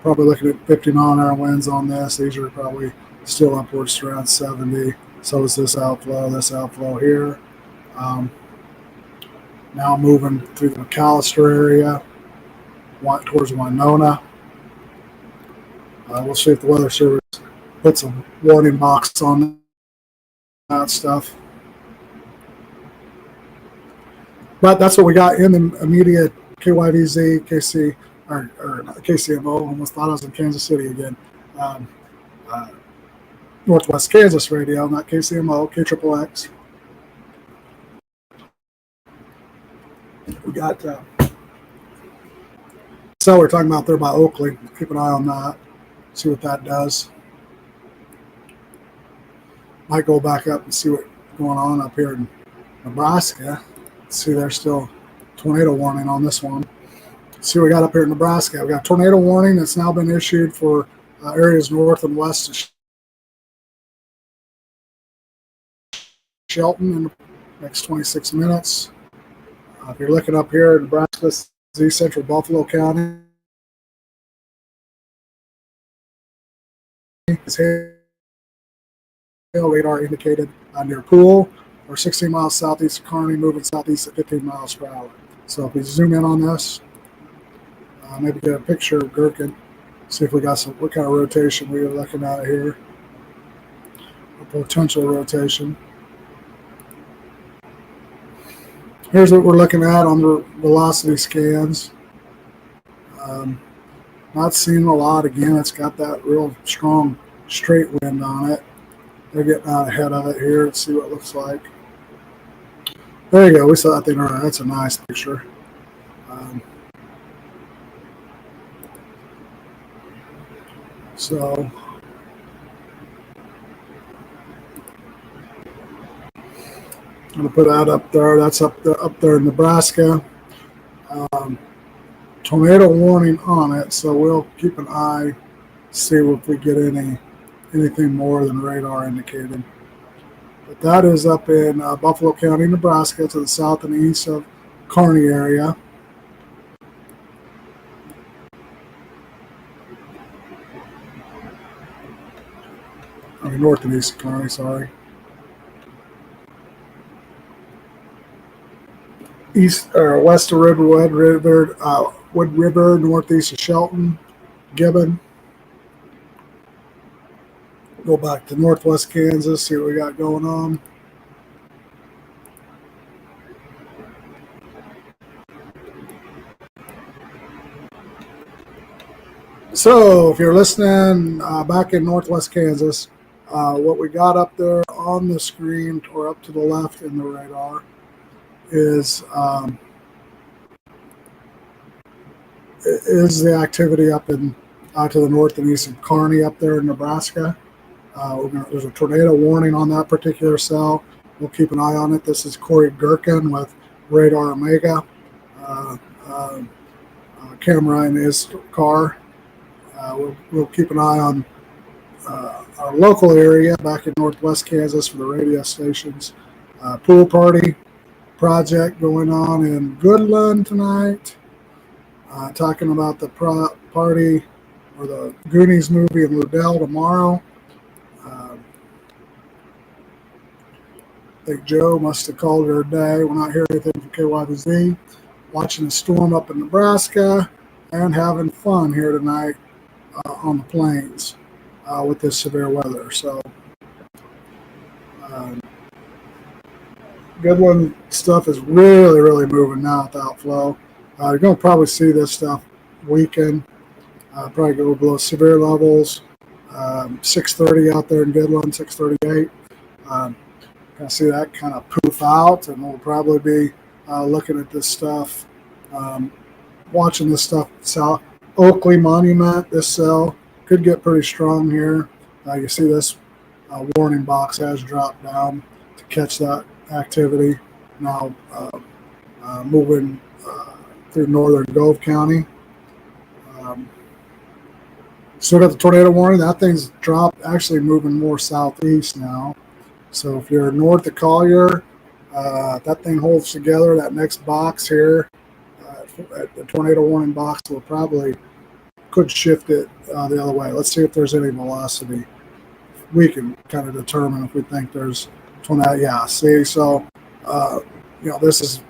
probably looking at 50-mile-an-hour winds on this. These are probably still upwards to around 70. So is this outflow here. Now moving through the McAllister area, towards Winona. We'll see if the Weather Service puts a warning box on that stuff. But that's what we got in the immediate KYVZ, KC, or not KCMO. Almost thought I was in Kansas City again. Northwest Kansas radio, not KCMO, KXXX. We got so we're talking about there by Oakley. Keep an eye on that. See what that does. Might go back up and see what's going on up here in Nebraska. See, there's still tornado warning on this one. See what we got up here in Nebraska. We got tornado warning that's now been issued for areas north and west of Shelton in the next 26 minutes. If you're looking up here in Nebraska, Z Central Buffalo County, hail radar indicated near Poole, or 16 miles southeast of Kearney, moving southeast at 15 miles per hour. So if we zoom in on this, maybe get a picture of Gherkin, see if we got what kind of rotation we are looking at here, a potential rotation. Here's what we're looking at on the velocity scans. Not seeing a lot. Again, it's got that real strong straight wind on it. They're getting out ahead of it here. Let's see what it looks like. There you go. We saw that thing earlier. That's a nice picture. So I'm going to put that up there. That's up there in Nebraska. Tornado warning on it, so we'll keep an eye, see if we get anything more than radar indicated. But that is up in Buffalo County, Nebraska, to the south and east of Kearney area. I mean, north and east of Kearney, sorry. East or west of Wood River, northeast of Shelton, Gibbon. Go back to northwest Kansas, see what we got going on. So if you're listening back in northwest Kansas, what we got up there on the screen or up to the left in the radar is the activity up in to the north and east of Kearney up there in Nebraska. There's a tornado warning on that particular cell. We'll keep an eye on it. This is Corey Gherkin with Radar Omega camera in his car. We'll keep an eye on our local area back in northwest Kansas for the radio stations. Pool party project going on in Goodland tonight. Talking about the party or the Goonies movie in Liddell tomorrow. I think Joe must have called her a day. We're not hearing anything from KYVZ. Watching the storm up in Nebraska and having fun here tonight on the plains with this severe weather. So, Goodland stuff is really, really moving now with the outflow. You're going to probably see this stuff weaken, probably go below severe levels. 630 out there in Goodland, 638. I see that kind of poof out, and we'll probably be looking at this stuff, watching this stuff south. Oakley Monument, this cell could get pretty strong here. You see this warning box has dropped down to catch that activity. Now moving through northern Gove County. Still got the tornado warning. That thing's dropped, actually moving more southeast now. So if you're north of Collier, that thing holds together. That next box here, the tornado warning box, will probably could shift it the other way. Let's see if there's any velocity. We can kind of determine if we think there's tornado. Yeah, see, so this is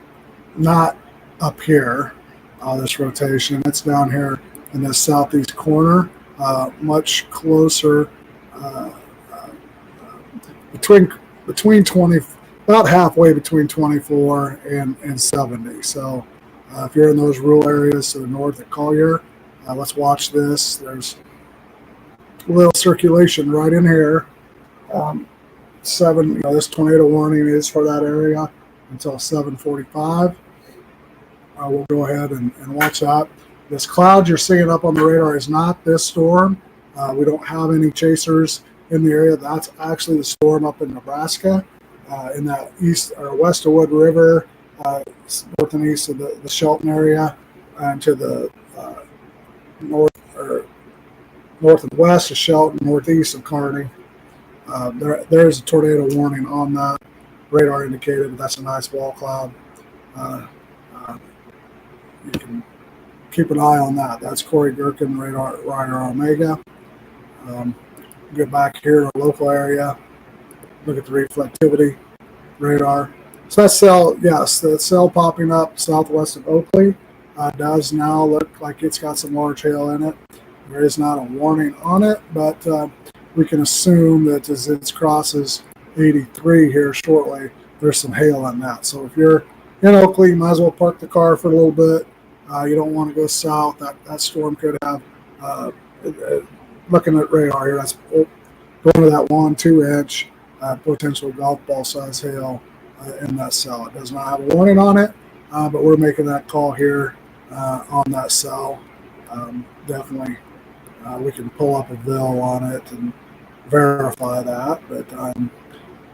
not up here. This rotation, it's down here in the southeast corner, much closer. Between 20, about halfway between 24 and 70. So if you're in those rural areas to the north of Collier, let's watch this. There's a little circulation right in here. This tornado warning is for that area until 7:45. We'll go ahead and watch that. This cloud you're seeing up on the radar is not this storm. We don't have any chasers in the area. That's actually the storm up in Nebraska, in that east or west of Wood River, north and east of the Shelton area, and to the north and west of Shelton, northeast of Kearney. There's a tornado warning on that radar indicated. That's a nice wall cloud. You can keep an eye on that. That's Corey Gherkin, radar Omega. Get back here to the local area, look at the reflectivity radar. So that cell, yes, the cell popping up southwest of Oakley does now look like it's got some large hail in it. There is not a warning on it, but we can assume that as it crosses 83 here shortly, there's some hail in that. So if you're in Oakley, you might as well park the car for a little bit. You don't want to go south. That storm could have looking at radar here, that's going to that 1-2 inch potential golf ball size hail in that cell. It does not have a warning on it, but we're making that call here on that cell. Definitely, we can pull up a bill on it and verify that, but I'm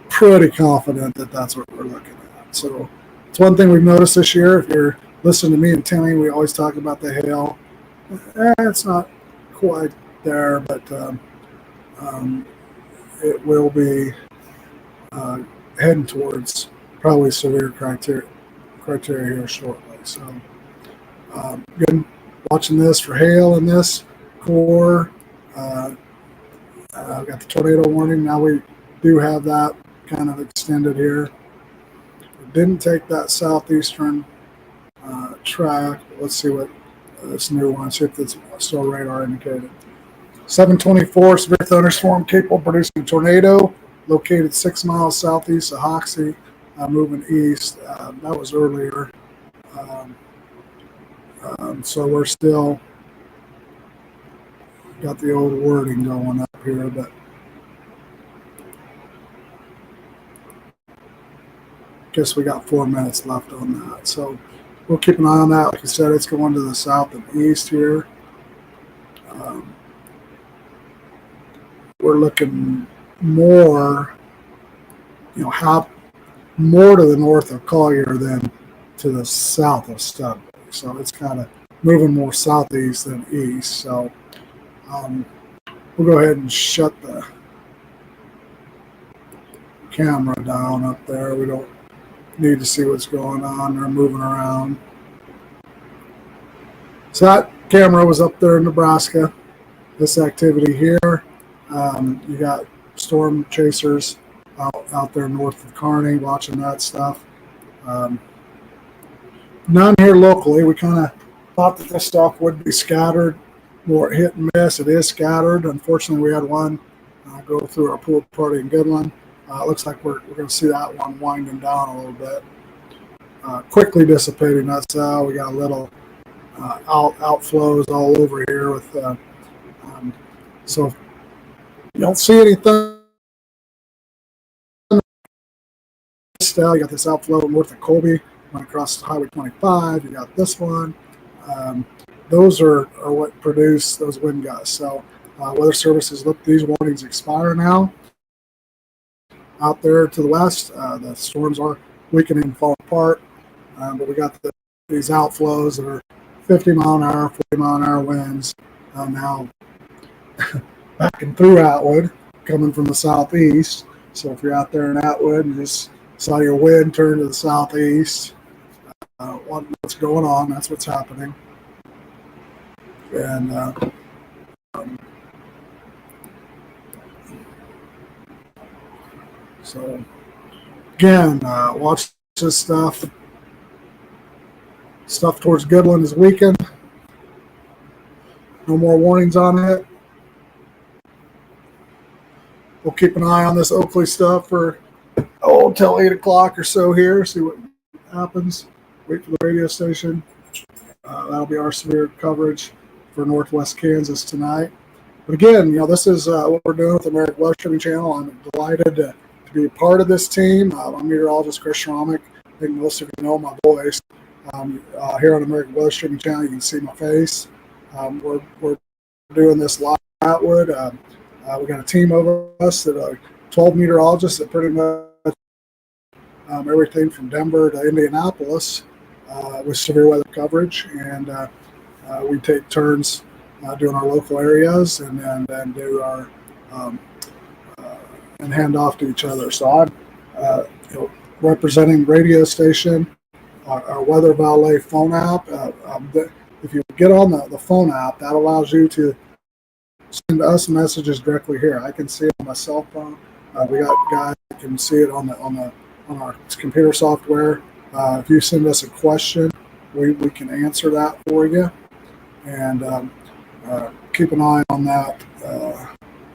pretty confident that that's what we're looking at. So it's one thing we've noticed this year. If you're listening to me and Timmy, we always talk about the hail. It's not quite there, but it will be heading towards probably severe criteria here shortly. So again, watching this for hail in this core. I've got the tornado warning. Now we do have that kind of extended here. We didn't take that southeastern track. Let's see what this new one, see if it's still radar indicated. 724, severe thunderstorm capable of producing a tornado, located 6 miles southeast of Hoxie, moving east. That was earlier. So we're still got the old wording going up here, but guess we got 4 minutes left on that. So we'll keep an eye on that. Like I said, it's going to the south and east here. We're looking more, more to the north of Collier than to the south of Studley. So it's kind of moving more southeast than east. So We'll go ahead and shut the camera down up there. We don't need to see what's going on. They're moving around. So that camera was up there in Nebraska. This activity here, you got storm chasers out there north of Kearney watching that stuff. None here locally. We kind of thought that this stuff would be scattered, more hit and miss. It is scattered. Unfortunately, we had one go through our pool party in Goodland. It looks like we're going to see that one winding down a little bit. Quickly dissipating. That's how we got a little outflows all over here with so you don't see anything. Still, you got this outflow north of Colby, went across Highway 25. You got this one. Those are what produce those wind gusts. So weather services look, these warnings expire now. Out there to the west, the storms are weakening and falling apart, but we got these outflows that are 50 mile an hour, 40 mile an hour winds now backing through Atwood, coming from the southeast. So if you're out there in Atwood, you just saw your wind turn to the southeast. What's going on? That's what's happening. And so again, watch this stuff. Stuff towards Goodland is weakened. No more warnings on it. We'll keep an eye on this Oakley stuff for until 8 o'clock or so here. See what happens. Wait for the radio station. That'll be our severe coverage for Northwest Kansas tonight. But again, this is what we're doing with the American Weather Streaming Channel. I'm delighted to be a part of this team. I'm meteorologist Chris Schromick. I think most of you know my voice. Here on American Weather Streaming Channel, you can see my face. We're doing this live at Atwood. We got a team over us that are 12 meteorologists that pretty much everything from Denver to Indianapolis with severe weather coverage, and we take turns doing our local areas and then do our and hand off to each other. So I'm representing radio station, our Weather Valet phone app. If you get on the phone app, that allows you to send us messages directly here. I can see it on my cell phone. We got guys that can see it on our computer software. If you send us a question, we can answer that for you. And keep an eye on that.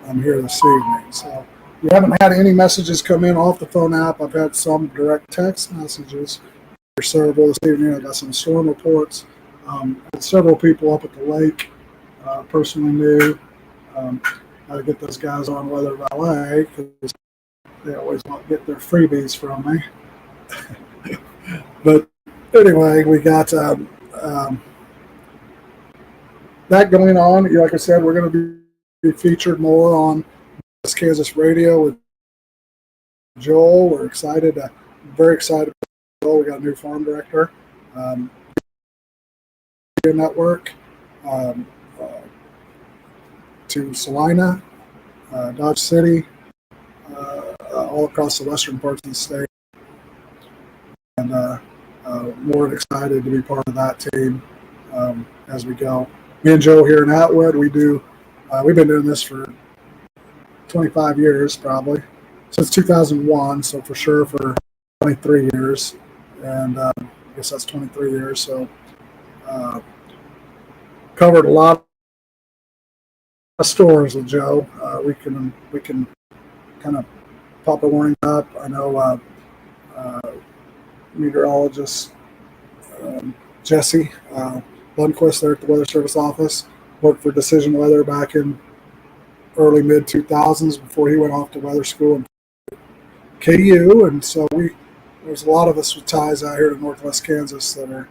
I'm here this evening. So we haven't had any messages come in off the phone app. I've had some direct text messages. Several this evening. I got some storm reports. Had several people up at the lake. Personally knew how to get those guys on Weather Valet because they always want to get their freebies from me. But anyway, we got that going on. Like I said, we're going to be featured more on Kansas Radio with Joel. We're excited. Very excited. We got a new farm director. Network to Salina, Dodge City, all across the western parts of the state. And more than excited to be part of that team as we go. Me and Joe here in Atwood, we've been doing this for 25 years probably, since 2001, so for sure for 23 years. And I guess that's 23 years, so covered a lot of stores with Joe. We can kind of pop a warning up. I know meteorologist Jesse Lundquist there at the Weather Service office worked for Decision Weather back in early mid 2000s before he went off to weather school in KU, and so there's a lot of us with ties out here to Northwest Kansas that are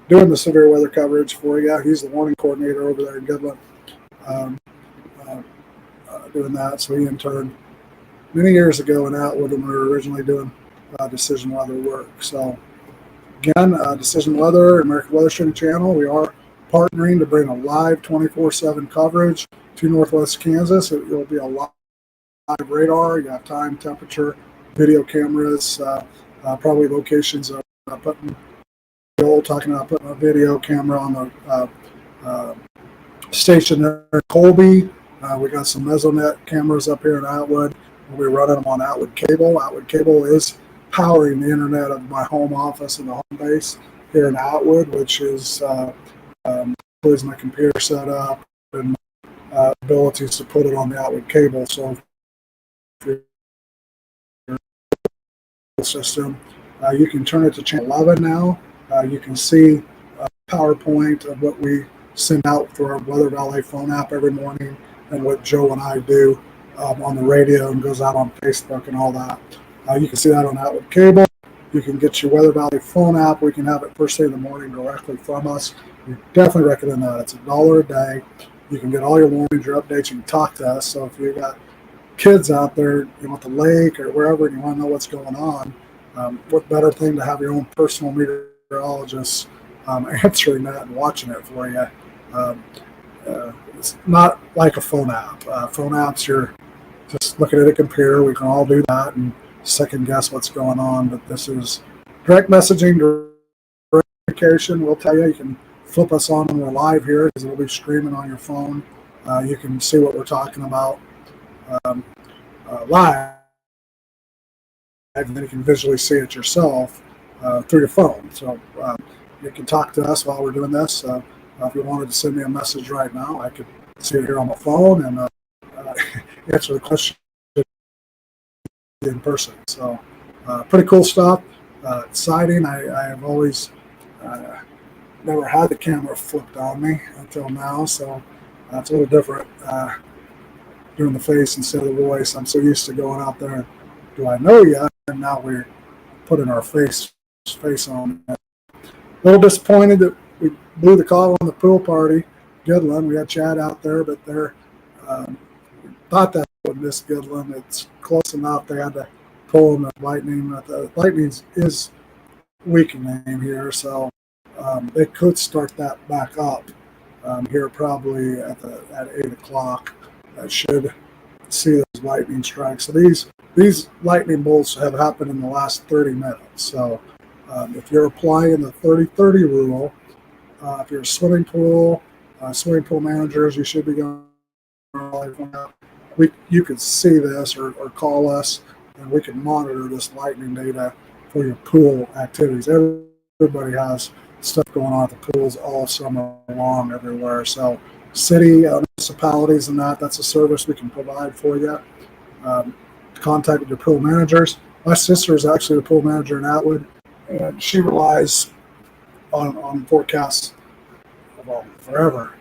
doing the severe weather coverage for you. He's the warning coordinator over there in Goodland, doing that. So he interned many years ago in Atwood when we were originally doing Decision Weather work. So again, Decision Weather, American Weather Streaming Channel, we are partnering to bring a live 24/7 coverage to northwest Kansas. It will be a live radar. You have time, temperature, video cameras, probably locations of putting talking about putting a video camera on the station there in Colby. We got some Mesonet cameras up here in Atwood. We'll be running them on Atwood cable. Atwood cable is powering the internet of my home office and the home base here in Atwood, which is includes my computer setup and abilities to put it on the Atwood cable. So if your system, you can turn it to channel 11 now. You can see a PowerPoint of what we send out through our Weather Valley phone app every morning and what Joe and I do on the radio and goes out on Facebook and all that. You can see that on Outlet Cable. You can get your Weather Valley phone app. We can have it first thing in the morning directly from us. We definitely recommend that. It's $1 a day. You can get all your warnings, your updates. You can talk to us. So if you've got kids out there, at the lake or wherever, and you want to know what's going on, what better thing to have your own personal meteorologist answering that and watching it for you. It's not like a phone app. Phone apps, you're just looking at a computer. We can all do that and second guess what's going on. But this is direct messaging, direct communication. We'll tell you. You can flip us on when we're live here because it'll be streaming on your phone. You can see what we're talking about live, and then you can visually see it yourself through your phone. So you can talk to us while we're doing this. If you wanted to send me a message right now, I could see it here on my phone and answer the question in person. So pretty cool stuff. Exciting. I have always never had the camera flipped on me until now, so it's a little different doing the face instead of the voice. I'm so used to going out there and do I know you? And now we're putting our face on. A little disappointed that we blew the call on the pool party. Goodland. We had Chad out there, but they're thought that would miss Goodland. It's close enough. They had to pull in the Lightning. The Lightning is weakening here, so they could start that back up here probably at 8 o'clock. That should see those lightning strikes. So these lightning bolts have happened in the last 30 minutes. So if you're applying the 30-30 rule, if you're a swimming pool managers, you should be going. You can see this or call us, and we can monitor this lightning data for your pool activities. Everybody has stuff going on at the pools all summer long everywhere. So city municipalities and that's a service we can provide for you. Contact with your pool managers. My sister is actually the pool manager in Atwood, and she relies on forecasts forever.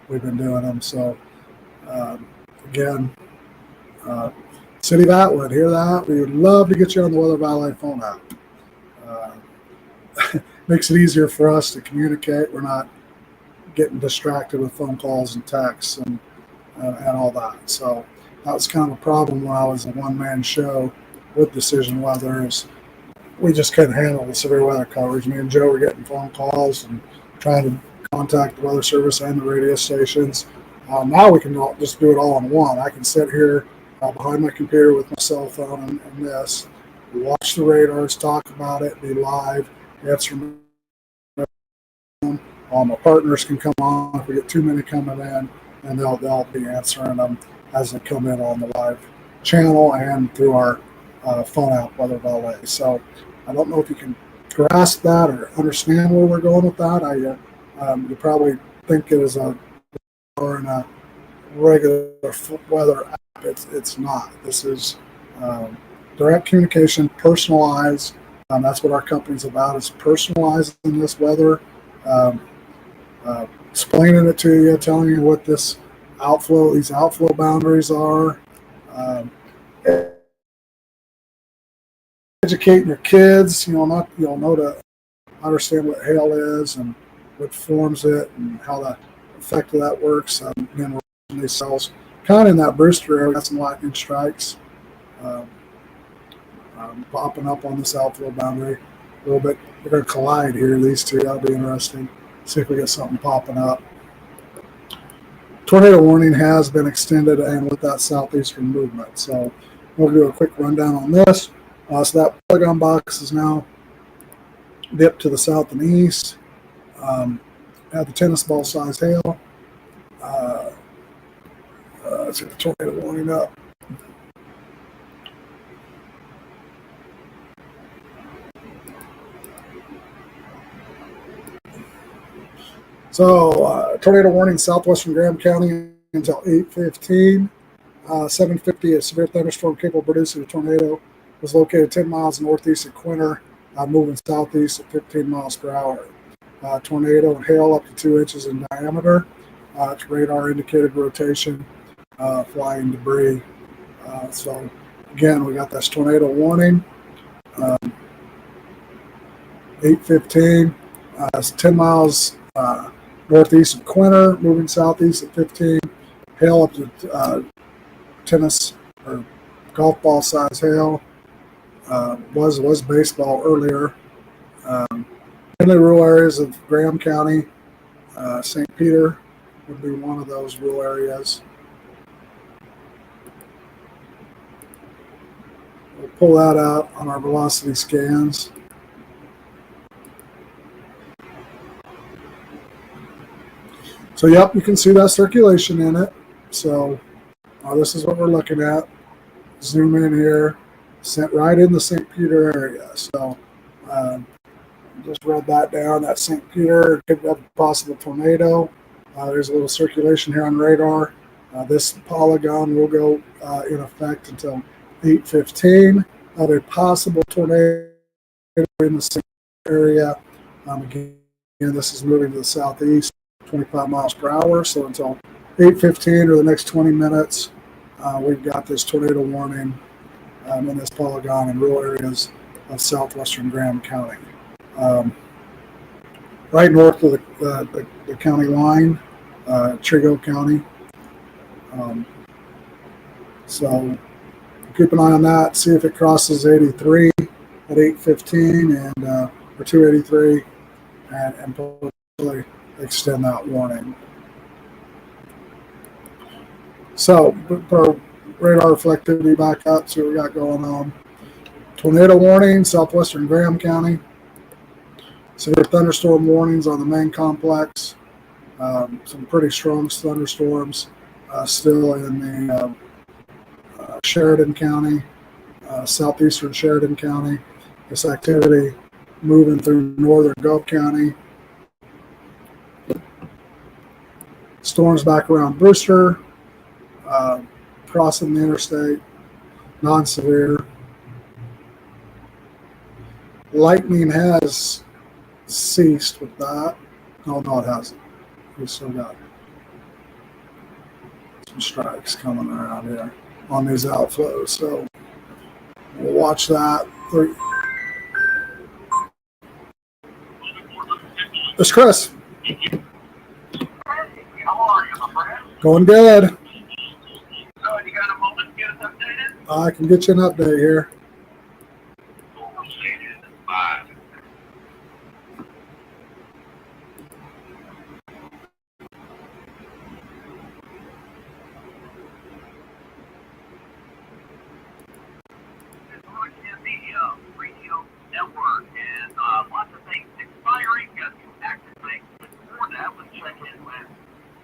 We've been doing them. So again, City of Atwood, hear that? We would love to get you on the Weather Valley phone app. Makes it easier for us to communicate. We're not getting distracted with phone calls and texts and all that. So that was kind of a problem when I was a one-man show with Decision Weather. Is we just couldn't handle the severe weather coverage. Me and Joe were getting phone calls and trying to contact the weather service and the radio stations. Now we can just do it all in one. I can sit here behind my computer with my cell phone and this, watch the radars, talk about it, be live, answer. All my partners can come on if we get too many coming in, and they'll be answering them as they come in on the live channel and through our phone app, Weather Valley. So I don't know if you can grasp that or understand where we're going with that. You probably think it is a regular weather app. It's not. This is direct communication, personalized. That's what our company's about. Is personalizing this weather. Explaining it to you, telling you what these outflow boundaries are, educating your kids. You'll know to understand what hail is and what forms it and how the effect of that works. Again, we're watching these cells kind of in that Brewster area. Got some lightning strikes popping up on this outflow boundary a little bit. They're going to collide here. These two. That'll be interesting. See if we get something popping up. tornado warning has been extended and with that southeastern movement. So we'll do a quick rundown on this. So that polygon box is now dipped to the south and east. Had the tennis ball size hail. Let's get the tornado warning up. So tornado warning southwestern Graham County until 8:15. 7:50, a severe thunderstorm capable of producing a tornado was located 10 miles northeast of Quinter, moving southeast at 15 miles per hour. Tornado and hail up to 2 inches in diameter. Its radar indicated rotation, flying debris. So again, we got this tornado warning. 8:15. It's 10 miles northeast of Quinter, moving southeast at 15. Hail up to tennis or golf ball size hail. Was baseball earlier. In the rural areas of Graham County, St. Peter would be one of those rural areas. We'll pull that out on our velocity scans. So yep, you can see that circulation in it. So this is what we're looking at. Zoom in here, sent right in the St. Peter area. So just wrote that down. That St. Peter could have a possible tornado. There's a little circulation here on radar. This polygon will go in effect until 8:15. A possible tornado in the St. area. Again, this is moving to the southeast, 25 miles per hour. So until 8:15 or the next 20 minutes, we've got this tornado warning in this polygon in rural areas of southwestern Graham County. Right north of the county line, Trigo County. So keep an eye on that. See if it crosses 83 at 8:15 and or 283, and potentially extend that warning. So put our radar reflectivity back up. See what we got going on. Tornado warning, southwestern Graham County. Severe thunderstorm warnings on the main complex. Some pretty strong thunderstorms still in the Sheridan County, southeastern Sheridan County. This activity moving through northern Gulf County. Storms back around Brewster, crossing the interstate, non-severe. Lightning has ceased with that. No, it hasn't. We still got some strikes coming around here on these outflows. So we'll watch that. It's Chris. How are you, my friend? Going good. So, you got a moment to get us updated? I can get you an update here. Bye. Radio network and lots of things expiring. Got some active things. Before that, let's check in with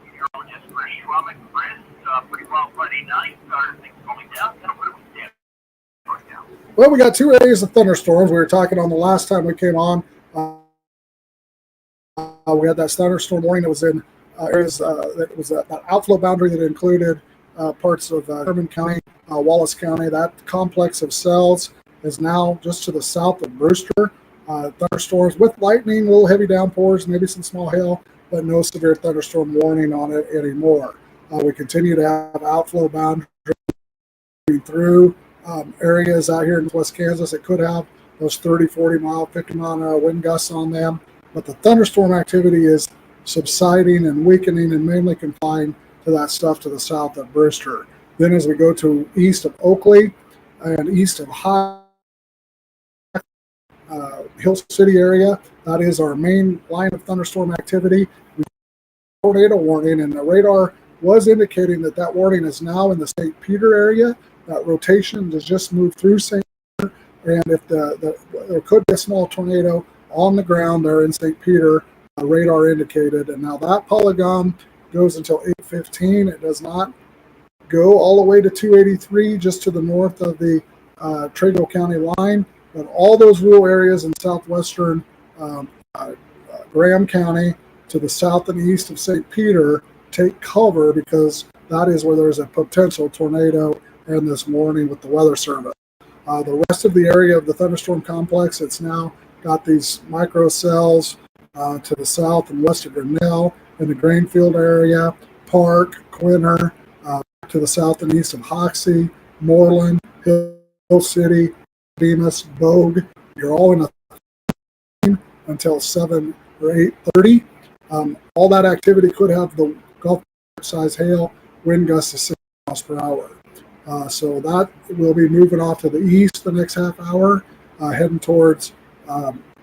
meteorologist Chris Schrumick. Chris, pretty well Friday night. Started things going down. Kind of what do we stand right now? Well, we got 2 areas of thunderstorms. We were talking on the last time we came on. We had that thunderstorm warning that was in areas that was that outflow boundary that included parts of Sherman County, Wallace County. That complex of cells is now just to the south of Brewster. Thunderstorms with lightning, little heavy downpours, maybe some small hail, but no severe thunderstorm warning on it anymore. We continue to have outflow boundary through areas out here in West Kansas that could have those 30, 40 mile, 50 mile an hour wind gusts on them. But the thunderstorm activity is subsiding and weakening and mainly confined to that stuff to the south of Brewster. Then as we go to east of Oakley and east of Hill City area, that is our main line of thunderstorm activity. Tornado warning, and the radar was indicating that warning is now in the St. Peter area. That rotation has just moved through St. Peter, and if there could be a small tornado on the ground there in St. Peter, radar indicated. And now that polygon goes until 8:15. It does not go all the way to 283, just to the north of the Trego County line. But all those rural areas in southwestern Graham County to the south and east of St. Peter take cover, because that is where there's a potential tornado in this warning with the Weather Service. The rest of the area of the thunderstorm complex, it's now got these microcells to the south and west of Grinnell in the Grainfield area, Park, Quinter, to the south and east of Hoxie, Moreland, Hill City, Bemis, Bogue. You're all in a until 7 or 8:30. All that activity could have the Gulf size hail, wind gusts of 6 miles per hour. So that will be moving off to the east the next half hour, heading towards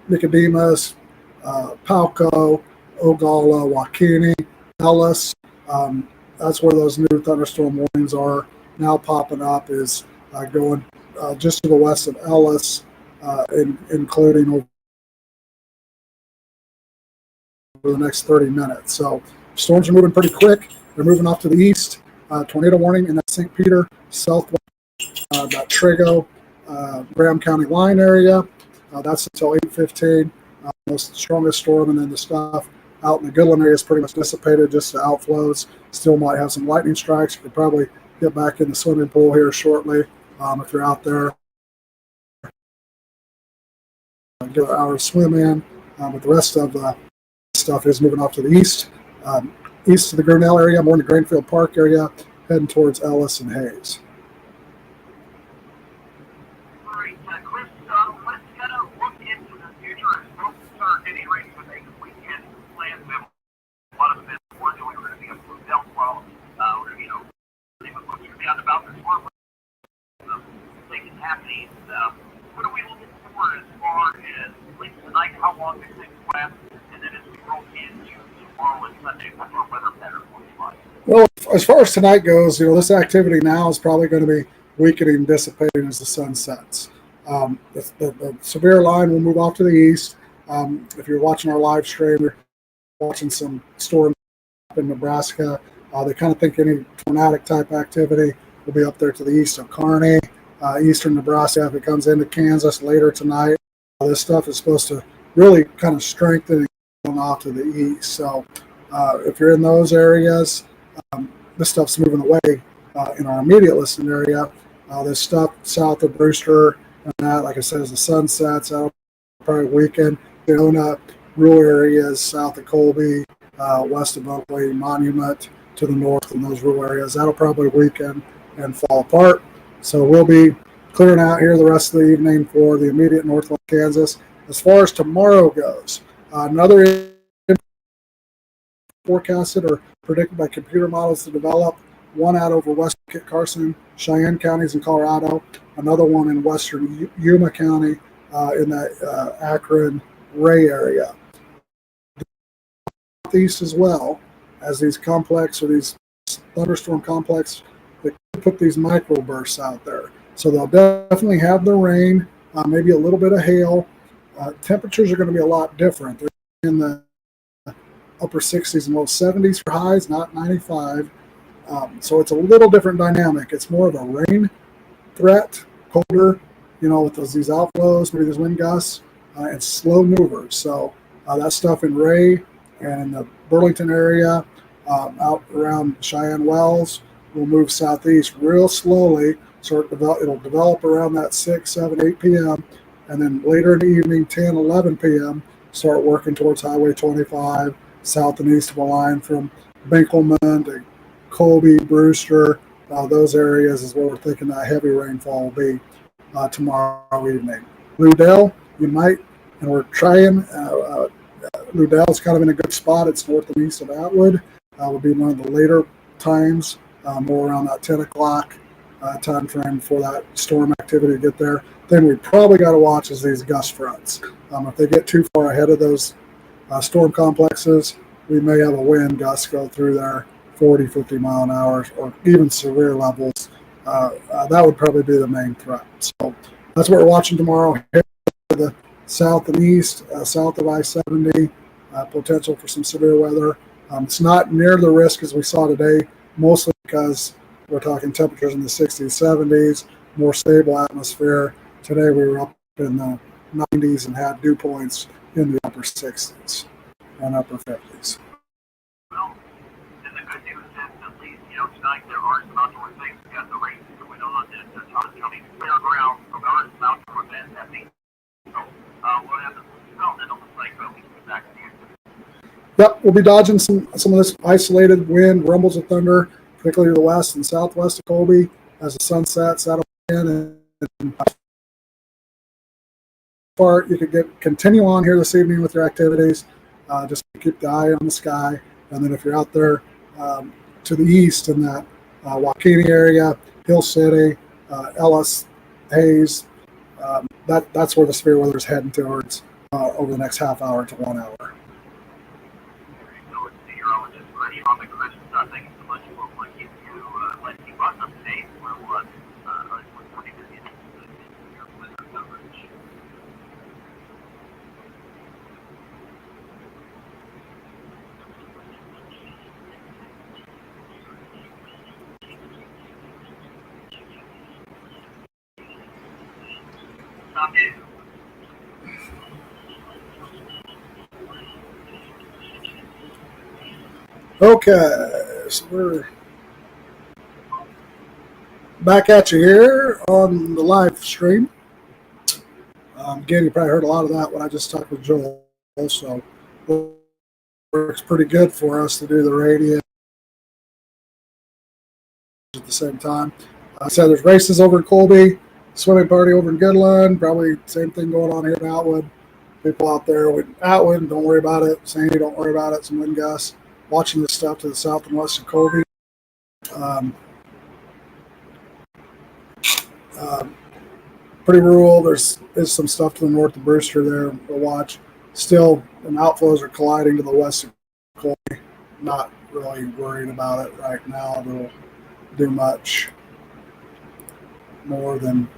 Nicodemus, Palco, Ogalla, Waukene, Ellis. That's where those new thunderstorm warnings are now popping up, is going just to the west of Ellis, including over the next 30 minutes. So storms are moving pretty quick. They're moving off to the east. Tornado warning in that St. Peter, southwest, that Trego, Graham County line area. That's until 8:15. Most strongest storm, and then the stuff out in the Goodland area is pretty much dissipated, just the outflows. Still might have some lightning strikes. You could probably get back in the swimming pool here shortly if you're out there. Get an hour swim in, but the rest of the stuff is moving off to the east. East of the Grinnell area, more in the Grainfield Park area, heading towards Ellis and Hayes. All right, Chris, let's kind of look into the future as folks start getting ready for the weekend plans. We have a lot of events we're doing. We're going to be up Blue Belt well. We're going to be, folks are going to be out and about. There's more things happening. What are we looking for as far as late tonight, how long this thing lasts, and then as we roll into tomorrow and Sunday, what our weather pattern looks like? Well, as far as tonight goes, this activity now is probably going to be weakening and dissipating as the sun sets. The severe line will move off to the east. If you're watching our live stream, you're watching some storms in Nebraska. They kind of think any tornadic type activity will be up there to the east of Kearney, eastern Nebraska. If it comes into Kansas later tonight, this stuff is supposed to really kind of strengthen and go off to the east. So if you're in those areas, this stuff's moving away in our immediate listening area. This stuff south of Brewster and that, like I said, as the sun sets, that'll probably weaken. Leona, rural areas south of Colby, west of Oakley, Monument to the north in those rural areas, that'll probably weaken and fall apart. So we'll be clearing out here the rest of the evening for the immediate northwest Kansas. As far as tomorrow goes, another forecasted or predicted by computer models to develop, one out over west Kit Carson, Cheyenne counties in Colorado, another one in western Yuma County in that Akron, Ray area. Southeast as well, as these complex or these thunderstorm complex that put these microbursts out there. So they'll definitely have the rain, maybe a little bit of hail. Temperatures are going to be a lot different. They're in the upper 60s and low 70s for highs, not 95. So it's a little different dynamic. It's more of a rain threat, colder, with these outflows, maybe these wind gusts, and slow movers. So that stuff in Ray and in the Burlington area, out around Cheyenne Wells, will move southeast real slowly. So it'll develop around that 6, 7, 8 p.m. And then later in the evening, 10, 11 p.m., start working towards Highway 25, south and east of the line from Binkelman to Colby, Brewster. Those areas is where we're thinking that heavy rainfall will be tomorrow evening. Ludell, you might, and we're trying. Ludell is kind of in a good spot. It's north and east of Atwood. Would be one of the later times, more around that 10 o'clock time frame for that storm activity to get there. Then we probably got to watch is these gust fronts. If they get too far ahead of those storm complexes, we may have a wind gust go through there 40, 50 mile an hour, or even severe levels. That would probably be the main threat. So that's what we're watching tomorrow. Here to the south and east, south of I-70, potential for some severe weather. It's not near the risk as we saw today, mostly because we're talking temperatures in the 60s, 70s, more stable atmosphere. Today we were up in the 90s and had dew points in the upper 60s and upper 50s. Well, and the good news is, at least, tonight there are some outdoor things. We got the races going on at the Tommy Fairgrounds, so there are some outdoor events happening. So we'll have the development on the site, but we can get back to you. Yep, we'll be dodging some of this isolated wind, rumbles of thunder, particularly to the west and southwest of Colby as the sun sets out in. And part you could continue on here this evening with your activities. Just keep the eye on the sky, and then if you're out there to the east in that Waukene area, Hill City, Ellis, Hayes, that's where the severe weather is heading towards over the next half hour to 1 hour. So it's meteorologist Chris on the Chris. Thank you so much. We'll keep us up to date. We're reporting your weather coverage. Okay, so we're back at you here on the live stream. Again, you probably heard a lot of that when I just talked with Joel. So it works pretty good for us to do the radio at the same time. I said there's races over in Colby, swimming party over in Goodland, probably same thing going on here in Atwood. People out there with Atwood, don't worry about it. Sandy, don't worry about it. Some wind gusts. Watching this stuff to the south and west of Colby. Pretty rural. There's some stuff to the north of Brewster there to watch. Still, the outflows are colliding to the west of Colby. Not really worried about it right now. It'll do much more than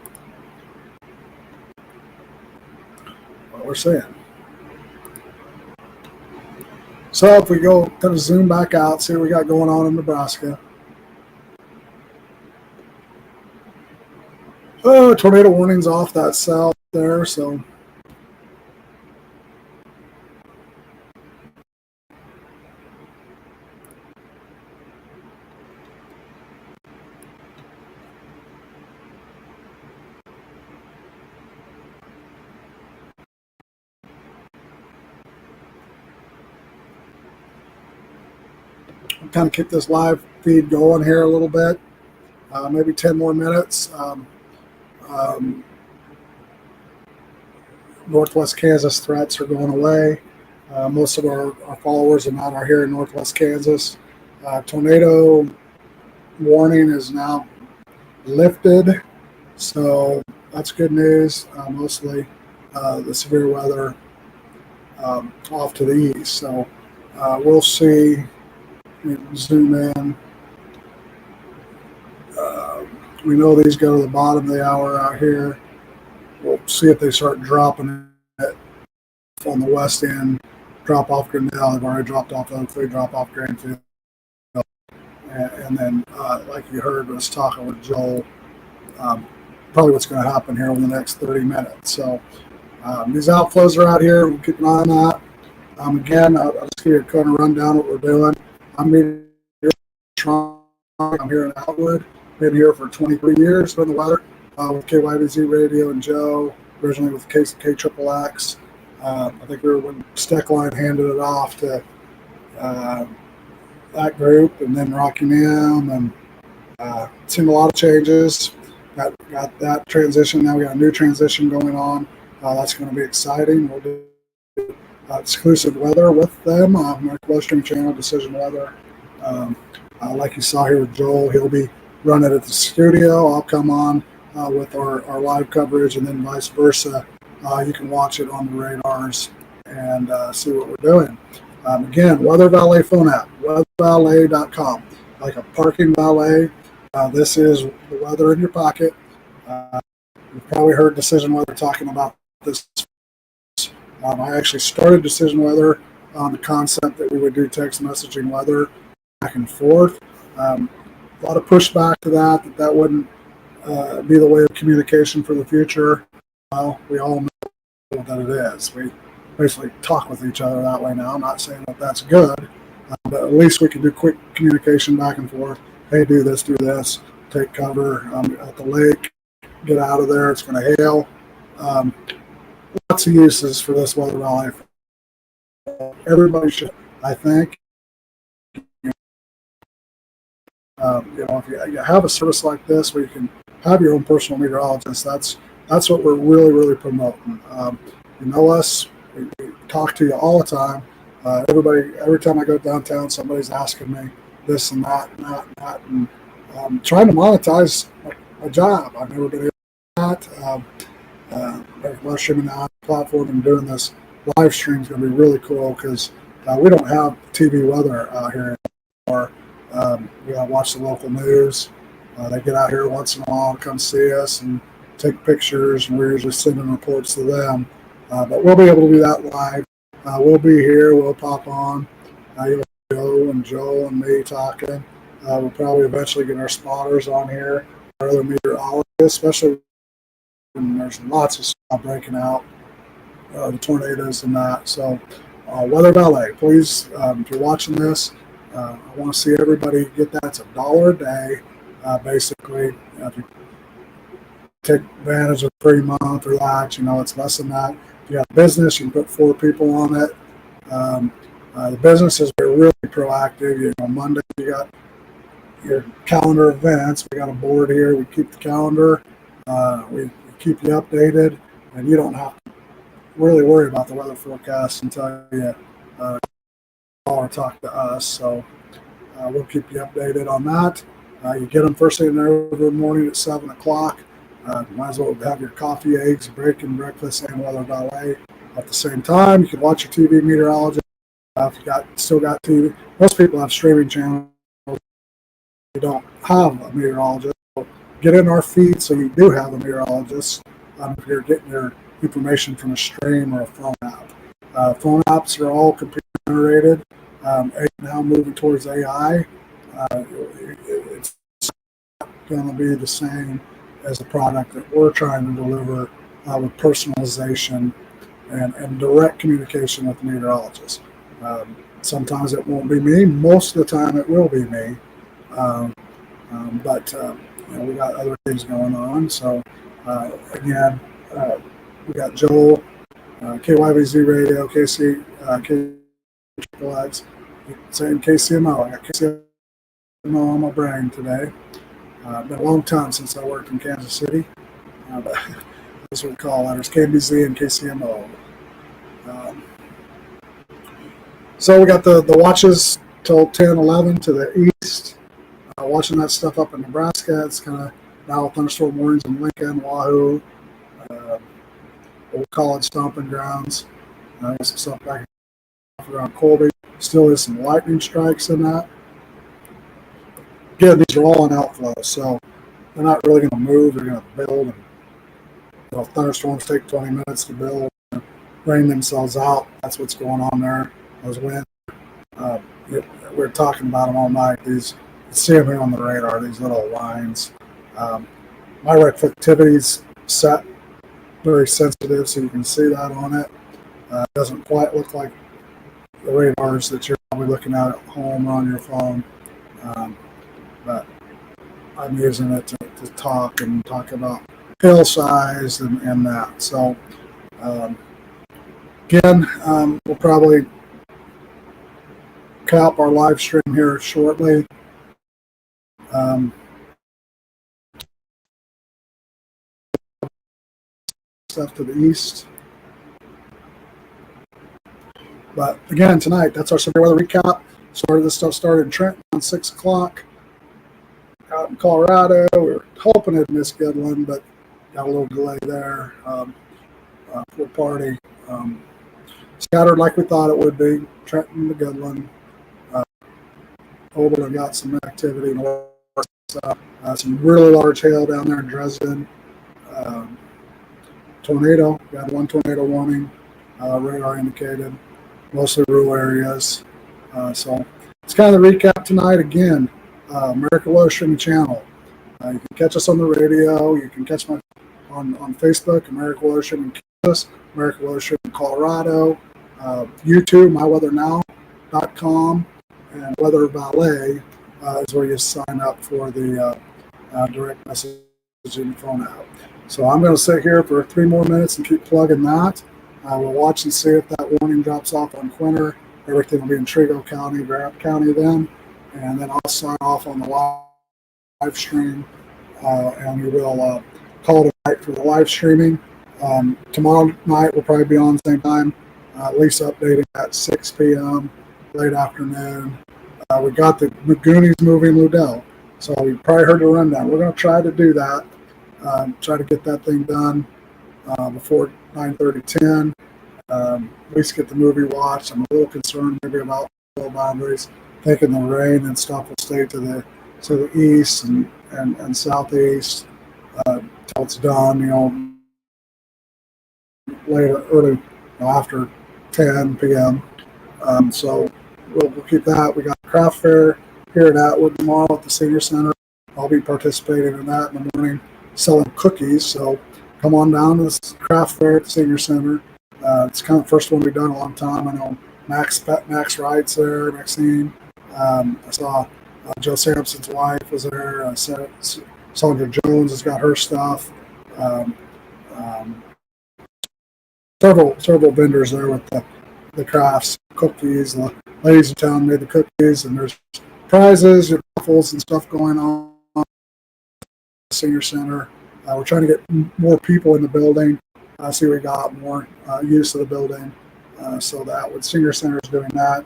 what we're seeing. So if we go kind of zoom back out, see what we got going on in Nebraska. Tornado warnings off that south there, so I'll kind of keep this live feed going here a little bit, maybe 10 more minutes. Northwest Kansas threats are going away. Most of our followers are not here in Northwest Kansas. Tornado warning is now lifted, so that's good news. Mostly the severe weather off to the east. So we'll see. Zoom in. We know these go to the bottom of the hour out here. We'll see if they start dropping it on the west end. Drop off Glendale. They've already dropped off Oakley, drop off Grandfield. And then, like you heard us talking with Joel, probably what's going to happen here over the next 30 minutes. So these outflows are out here. We'll keep an eye on that. Again, I'll just give you a kind of rundown what we're doing. I'm here in Outwood. Been here for 23 years doing the weather with KYBZ Radio and Joe, originally with KXXX. I think we were when Steckline handed it off to that group, and then Rocky Nam, and seen a lot of changes. Got that transition. Now we got a new transition going on. That's going to be exciting. We'll do exclusive weather with them on Northwestern Channel Decision Weather. Like you saw here with Joel, he'll be running at the studio. I'll come on with our live coverage, and then vice versa. You can watch it on the radars and see what we're doing. Again, Weather Valet phone app, weathervalet.com. like a parking valet. This is the weather in your pocket. You've probably heard Decision Weather talking about this. I actually started Decision Weather on the concept that we would do text messaging weather back and forth. A lot of pushback to that wouldn't be the way of communication for the future. Well, we all know that it is. We basically talk with each other that way now. I'm not saying that that's good, but at least we can do quick communication back and forth. Hey, do this, take cover at the lake, get out of there. It's going to hail. Lots of uses for this weather rally. Everybody should, I think. If you have a service like this where you can have your own personal meteorologist, that's what we're really, really promoting. You know us, we talk to you all the time. Every time I go downtown, somebody's asking me this and that and that and that, and trying to monetize my job. I've never been able to do that. Live streaming on the platform and doing this live stream is going to be really cool because we don't have TV weather out here anymore. We got to watch the local news. They get out here once in a while, come see us and take pictures, and we're usually sending reports to them. But we'll be able to do that live. We'll be here. We'll pop on. You'll have Joe and me talking. We'll probably eventually get our spotters on here, our other meteorologists, especially when there's lots of stuff breaking out, the tornadoes and that. So, Weather Ballet, please, if you're watching this, I want to see everybody get that. It's $1 a day, basically. If you take advantage of the free month or that, it's less than that. If you have a business, you can put 4 people on it. The businesses are really proactive. Monday you got your calendar events. We got a board here. We keep the calendar. We keep you updated, and you don't have to really worry about the weather forecast until you call or talk to us. So we'll keep you updated on that. You get them first thing every morning at 7 o'clock. Might as well have your coffee, eggs, bacon, breakfast, and weather ballet at the same time. You can watch your TV meteorologist. If you still got TV, most people have streaming channels. You don't have a meteorologist. So get in our feed so you do have a meteorologist. If you're getting your information from a stream or a phone app. Phone apps are all computer generated. Now moving towards AI. It's going to be the same as the product that we're trying to deliver with personalization and direct communication with the meteorologist. Sometimes it won't be me. Most of the time it will be me. But we got other things going on. So again, we got Joel, KYVZ Radio, KC, KXXX, saying KCMO. I got KCMO on my brain today. Been a long time since I worked in Kansas City. But those are the call letters, KBZ and KCMO. So we got the watches till 10-11 to the east. Watching that stuff up in Nebraska. It's kind of now thunderstorm warnings in Lincoln, Wahoo, Old College stomping grounds. Some stuff back around Colby. Still is some lightning strikes in that. Again, these are all in outflow, so they're not really going to move. They're going to build. And, thunderstorms take 20 minutes to build and rain themselves out. That's what's going on there. Those winds. We're talking about them all night. These, see them here on the radar, these little lines. My reflectivity's set very sensitive, so you can see that on it. It doesn't quite look like the radars that you're probably looking at home or on your phone. But I'm using it to talk about hill size and that. So again, we'll probably cap our live stream here shortly. Stuff to the east. But again, tonight, that's our severe weather recap. This stuff started in Trenton around 6 o'clock. Out in Colorado, we were hoping it'd miss Goodland, but got a little delay there. Poor party. Scattered like we thought it would be. Trenton to Goodland. Oberlin got some activity north. Some really large hail down there in Dresden. Tornado, got one tornado warning, radar indicated, mostly rural areas. So it's kind of the recap tonight again. America Weather Streaming Channel. You can catch us on the radio. You can catch my on Facebook, America Weather Streaming Kansas, America Weather Streaming Colorado, YouTube, myweathernow.com, and Weather Valet is where you sign up for the direct messaging phone app. So I'm going to sit here for 3 more minutes and keep plugging that. We'll watch and see if that warning drops off on Quinter. Everything will be in Trigo County, Grant County then. And then I'll sign off on the live stream. And we will call it a night for the live streaming. Tomorrow night we'll probably be on the same time, at least updating at 6 p.m., late afternoon. We got the Goonies movie in Ludell. So we probably heard the rundown. We're going to try to do that. Try to get that thing done before 9:30, 10. At least get the movie watched. I'm a little concerned maybe about field boundaries. Thinking the rain and stuff will stay to the east and southeast till it's done. Later, early after 10 p.m. So we'll keep that. We got a craft fair here at Atwood tomorrow at the Senior Center. I'll be participating in that in the morning, selling cookies. So come on down to this craft fair at the Senior Center. It's kind of the first one we've done in a long time. I know Max Wright's there, Maxine. I saw Joe Sampson's wife was there. Sandra Jones has got her stuff. Several vendors there with the crafts, cookies. The ladies in town made the cookies, and there's prizes, raffles, and stuff going on at the Senior Center. We're trying to get more people in the building. See we got more use of the building. So that with Senior Center is doing that.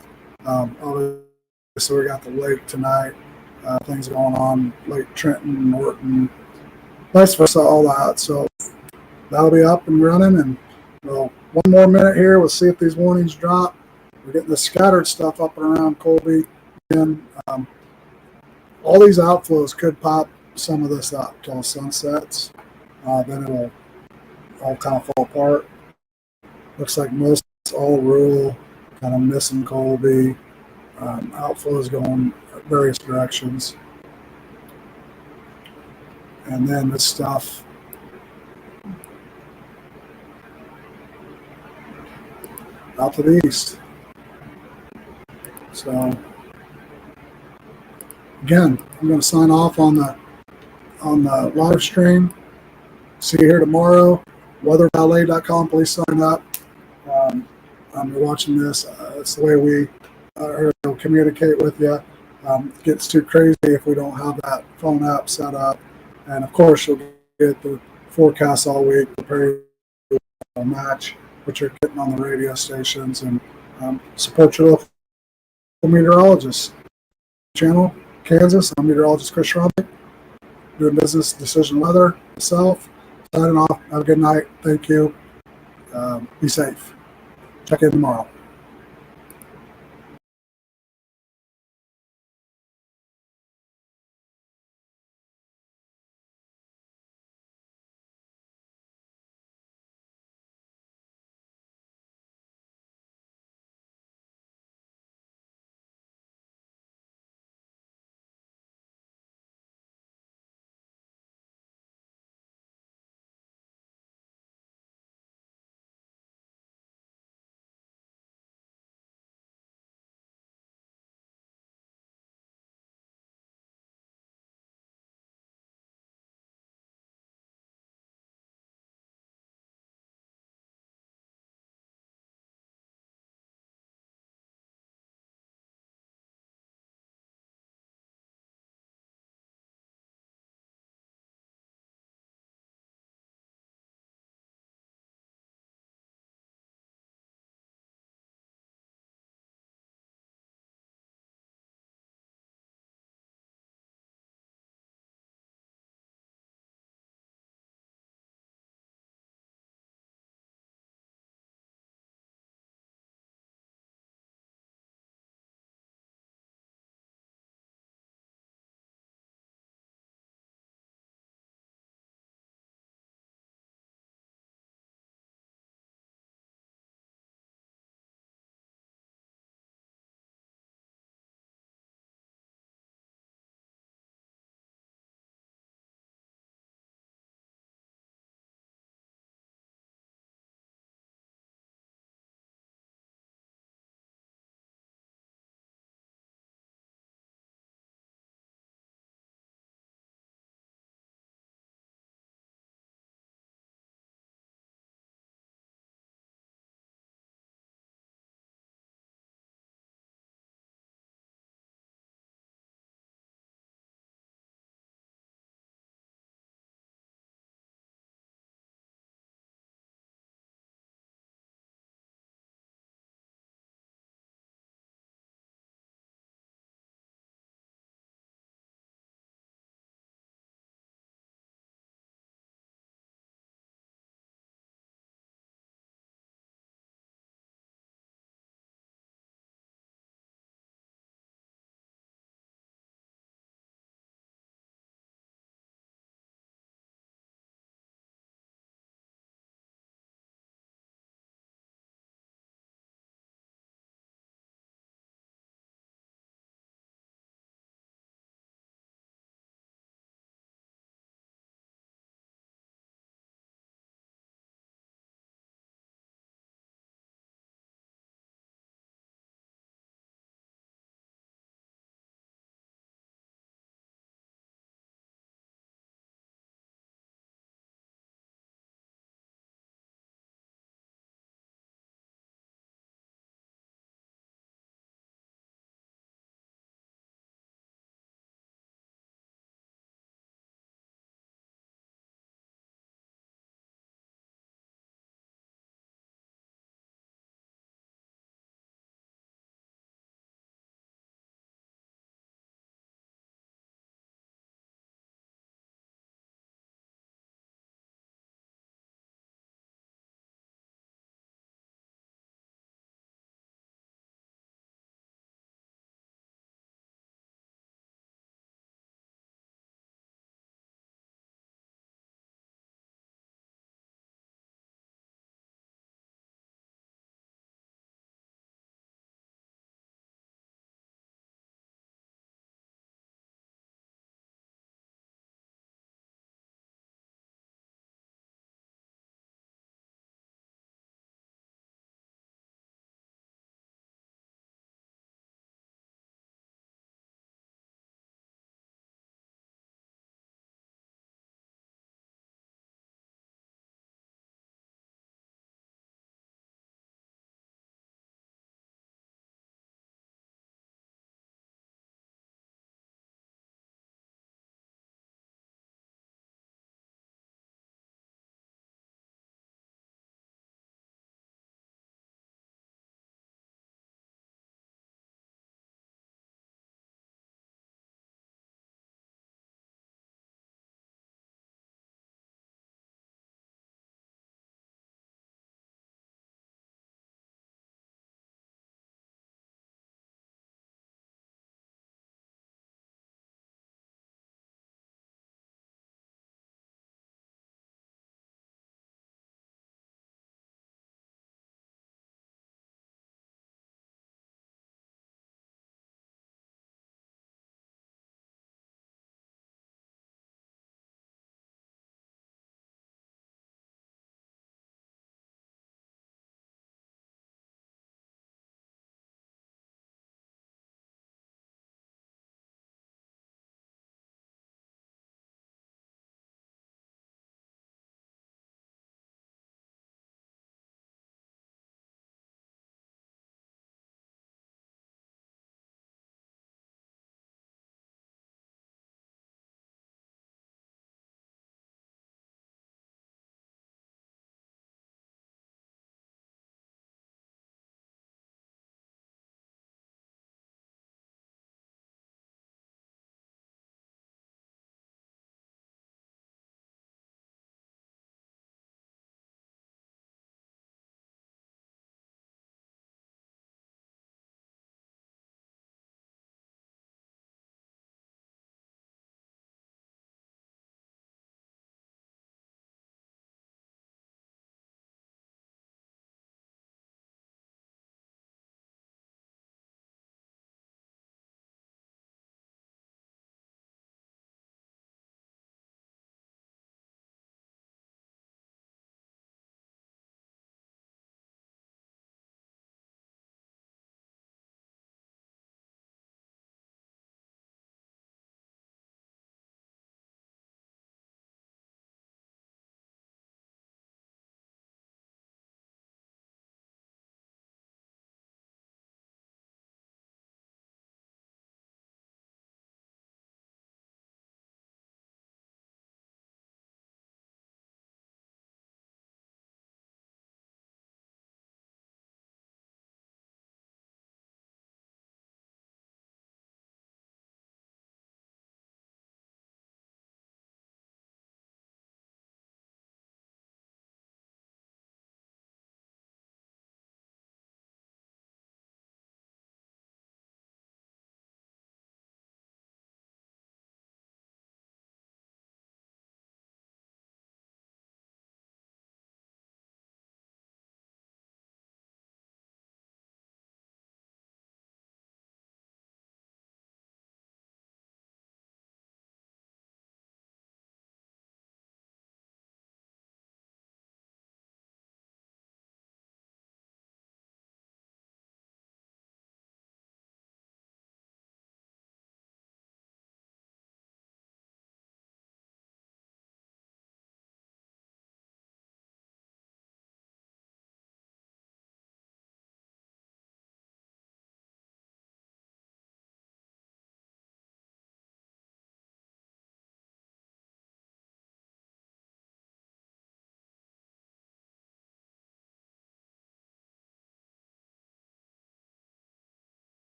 So we got the lake tonight. Things going on, Lake Trenton, Norton, vice versa, all that. So that'll be up and running. And well, 1 more minute here. We'll see if these warnings drop. We're getting the scattered stuff up and around Colby. And all these outflows could pop some of this up till sunsets. Then it'll all kind of fall apart. Looks like most all rural, kind of missing Colby. Outflows going various directions. And then this stuff out to the east. So again, I'm going to sign off on the live stream. See you here tomorrow. Weatherballet.com. Please sign up. You're watching this. It's the way we communicate with you. It gets too crazy if we don't have that phone app set up. And of course, you'll get the forecast all week, prepare a match, which you're getting on the radio stations, and support your local meteorologist. Channel, Kansas. I'm meteorologist Chris Schrobeck, doing business Decision Weather, myself. Signing off. Have a good night. Thank you. Be safe. Check in tomorrow.